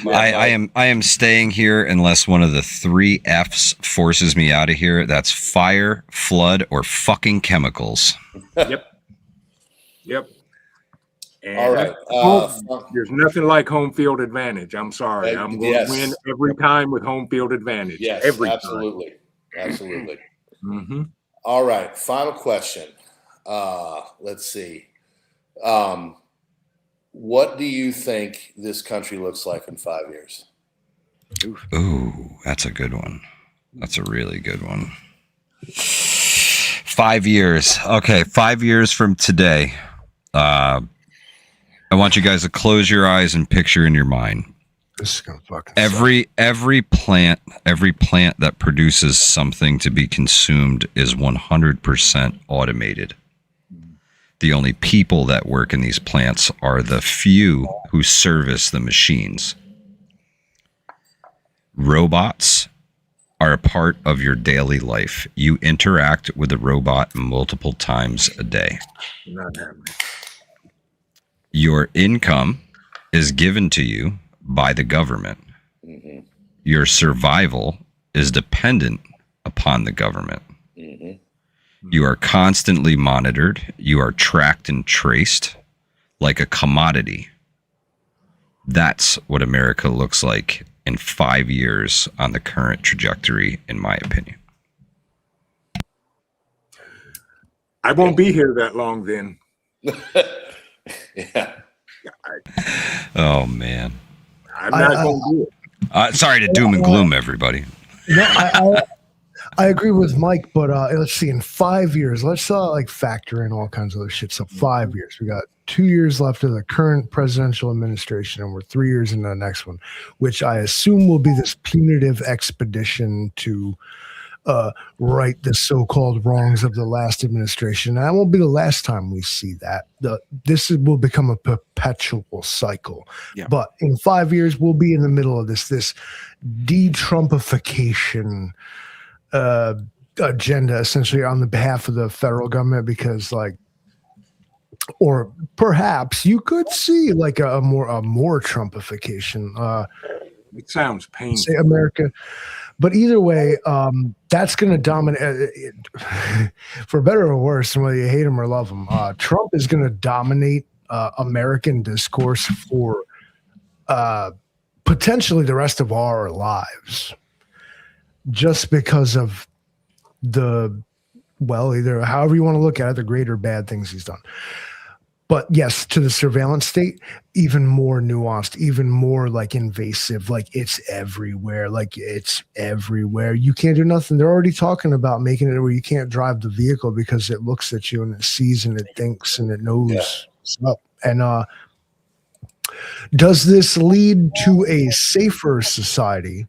I am staying here unless one of the 3 F's forces me out of here. That's fire, flood, or fucking chemicals. Yep. And all right. There's nothing like home field advantage. I'm sorry. I'm going to win every time with home field advantage. Yes, absolutely. Time. Absolutely. Mm-hmm. All right. Final question. Let's see. What do you think this country looks like in 5 years? Ooh, that's a good one. That's a really good one. 5 years. Okay, 5 years from today. I want you guys to close your eyes and picture in your mind. This is gonna fucking every plant that produces something to be consumed is 100% automated. The only people that work in these plants are the few who service the machines. Robots are a part of your daily life. You interact with a robot multiple times a day. Not happening. Your income is given to you by the government. Mm-hmm. Your survival is dependent upon the government. Mm-hmm. You are constantly monitored. You are tracked and traced like a commodity. That's what America looks like in 5 years on the current trajectory, in my opinion. I won't be here that long then. Yeah. Oh, man. I'm not going to do it. Sorry to doom and gloom everybody. No, I agree with Mike, but let's see. In 5 years, let's like factor in all kinds of other shit. So 5 years, we got 2 years left of the current presidential administration, and we're 3 years into the next one, which I assume will be this punitive expedition to right the so-called wrongs of the last administration. And that won't be the last time we see that. This will become a perpetual cycle. Yeah. But in 5 years, we'll be in the middle of this de-Trumpification agenda, essentially on the behalf of the federal government, because or perhaps you could see like a more Trumpification. It sounds painful. Say America. But either way, that's going to dominate, for better or worse, whether you hate him or love him. Trump is going to dominate American discourse for potentially the rest of our lives, just because of either however you want to look at it, the great or bad things he's done. But yes, to the surveillance state, even more nuanced, even more like invasive, like it's everywhere. You can't do nothing. They're already talking about making it where you can't drive the vehicle because it looks at you and it sees and it thinks and it knows what's up. And does this lead to a safer society,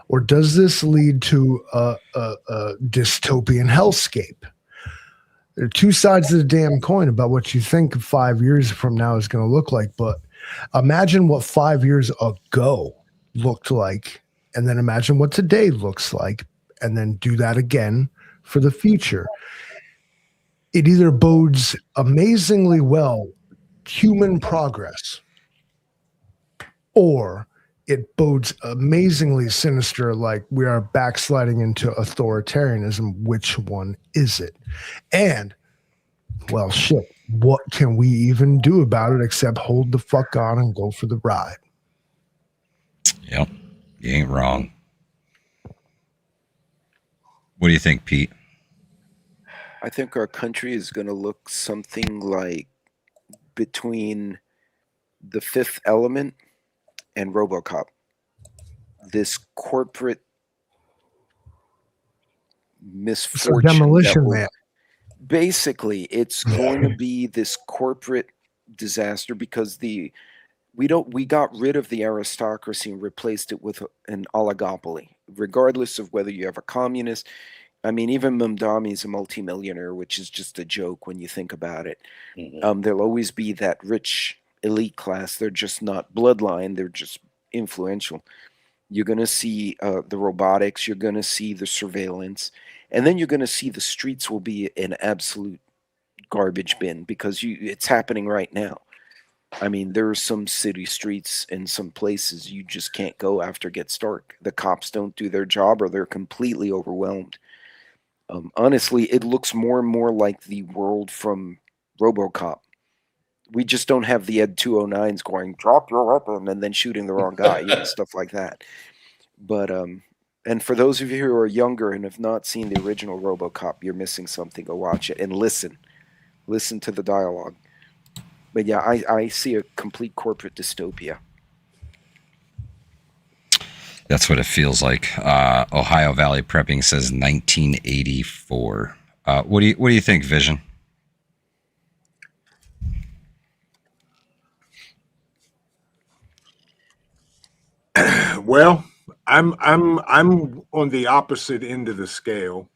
or does this lead to a dystopian hellscape? There are two sides of the damn coin about what you think 5 years from now is going to look like. But imagine what 5 years ago looked like, and then imagine what today looks like, and then do that again for the future. It either bodes amazingly well human progress, or it bodes amazingly sinister, like we are backsliding into authoritarianism. Which one is it? And, well, shit, what can we even do about it except hold the fuck on and go for the ride? Yep, you ain't wrong. What do you think, Pete? I think our country is going to look something like between The Fifth Element and RoboCop. This corporate misfortune. Demolition Man. Basically, it's going to be this corporate disaster because we got rid of the aristocracy and replaced it with an oligopoly. Regardless of whether you have a communist, I mean, even Mamdani is a multimillionaire, which is just a joke when you think about it. Mm-hmm. There'll always be that rich elite class. They're just not bloodline. They're just influential. You're going to see the robotics. You're going to see the surveillance. And then you're going to see the streets will be an absolute garbage bin because it's happening right now. I mean, there are some city streets in some places you just can't go after it gets dark. The cops don't do their job or they're completely overwhelmed. Honestly, it looks more and more like the world from RoboCop. We just don't have the Ed 209s going, drop your weapon, and then shooting the wrong guy, stuff like that. But, and for those of you who are younger and have not seen the original RoboCop, you're missing something. Go watch it and listen. Listen to the dialogue. But yeah, I see a complete corporate dystopia. That's what it feels like. Ohio Valley Prepping says 1984. What do you think, Vision? Well, I'm on the opposite end of the scale.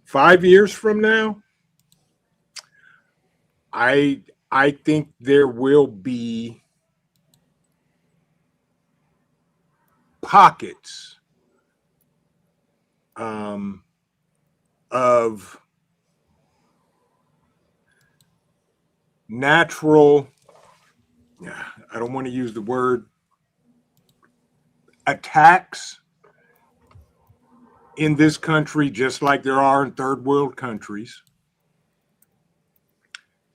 5 years from now, I think there will be pockets of natural, I don't want to use the word attacks in this country, just like there are in third world countries.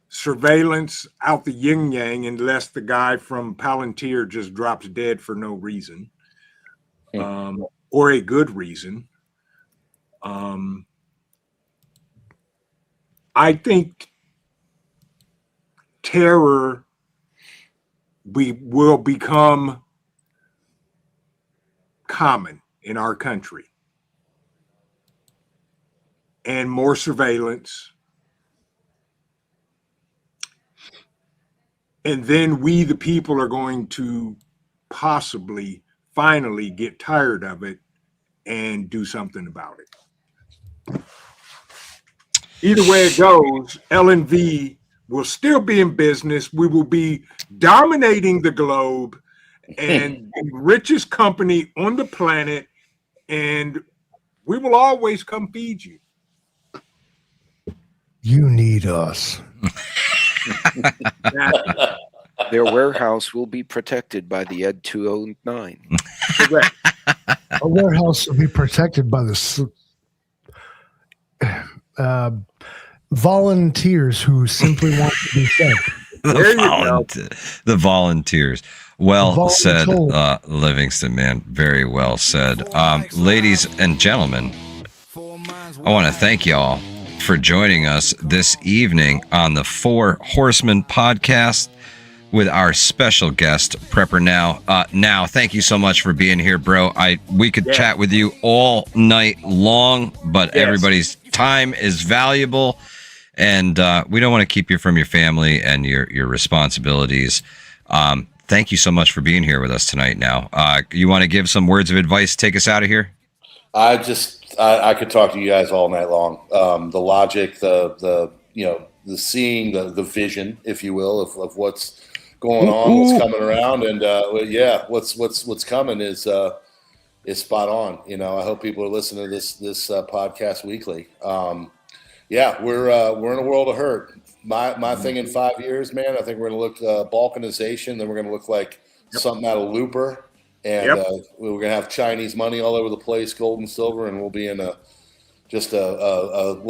surveillance out the yin yang, unless the guy from Palantir just drops dead for no reason, or a good reason. I think terror will become common in our country, and more surveillance. And then we, the people, are going to possibly finally get tired of it and do something about it. Either way it goes, L&V will still be in business. We will be dominating the globe and the richest company on the planet, and we will always come feed you. You need us. Their warehouse will be protected by the Ed 209. Correct. Our warehouse will be protected by the volunteers who simply want to be fed. The volunteers. Well said, Voluntold. Livingston Man. Very well said. Ladies and gentlemen, I want to thank y'all for joining us this evening on the Four Horsemen podcast with our special guest, PrepperNow. Now, thank you so much for being here, bro. We could chat with you all night long, but everybody's time is valuable, and we don't want to keep you from your family and your responsibilities. Thank you so much for being here with us tonight. Now, you want to give some words of advice, take us out of here? I could talk to you guys all night long. The logic, the seeing, the vision, if you will, of what's going on, what's coming around, and what's coming is spot on. I hope people are listening to this podcast weekly. We're in a world of hurt. My thing in 5 years, man, I think we're going to look balkanization. Then we're going to look like something out of Looper. And we're going to have Chinese money all over the place, gold and silver, and we'll be in we'll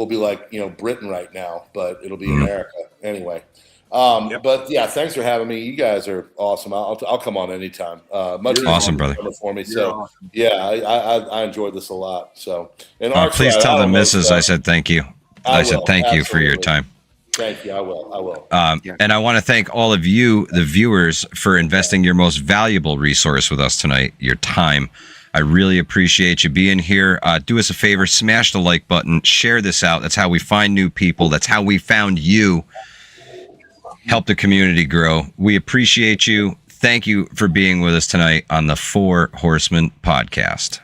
be like, Britain right now, but it'll be America anyway. But yeah, thanks for having me. You guys are awesome. I'll come on anytime. Much awesome, brother. For me. You're So awesome. I enjoyed this a lot. So, and Please tell the missus I said thank you. I said thank you for your time. Thank you. I will. And I want to thank all of you, the viewers, for investing your most valuable resource with us tonight, your time. I really appreciate you being here. Do us a favor, smash the like button, share this out. That's how we find new people. That's how we found you. Help the community grow. We appreciate you. Thank you for being with us tonight on the Four Horsemen podcast.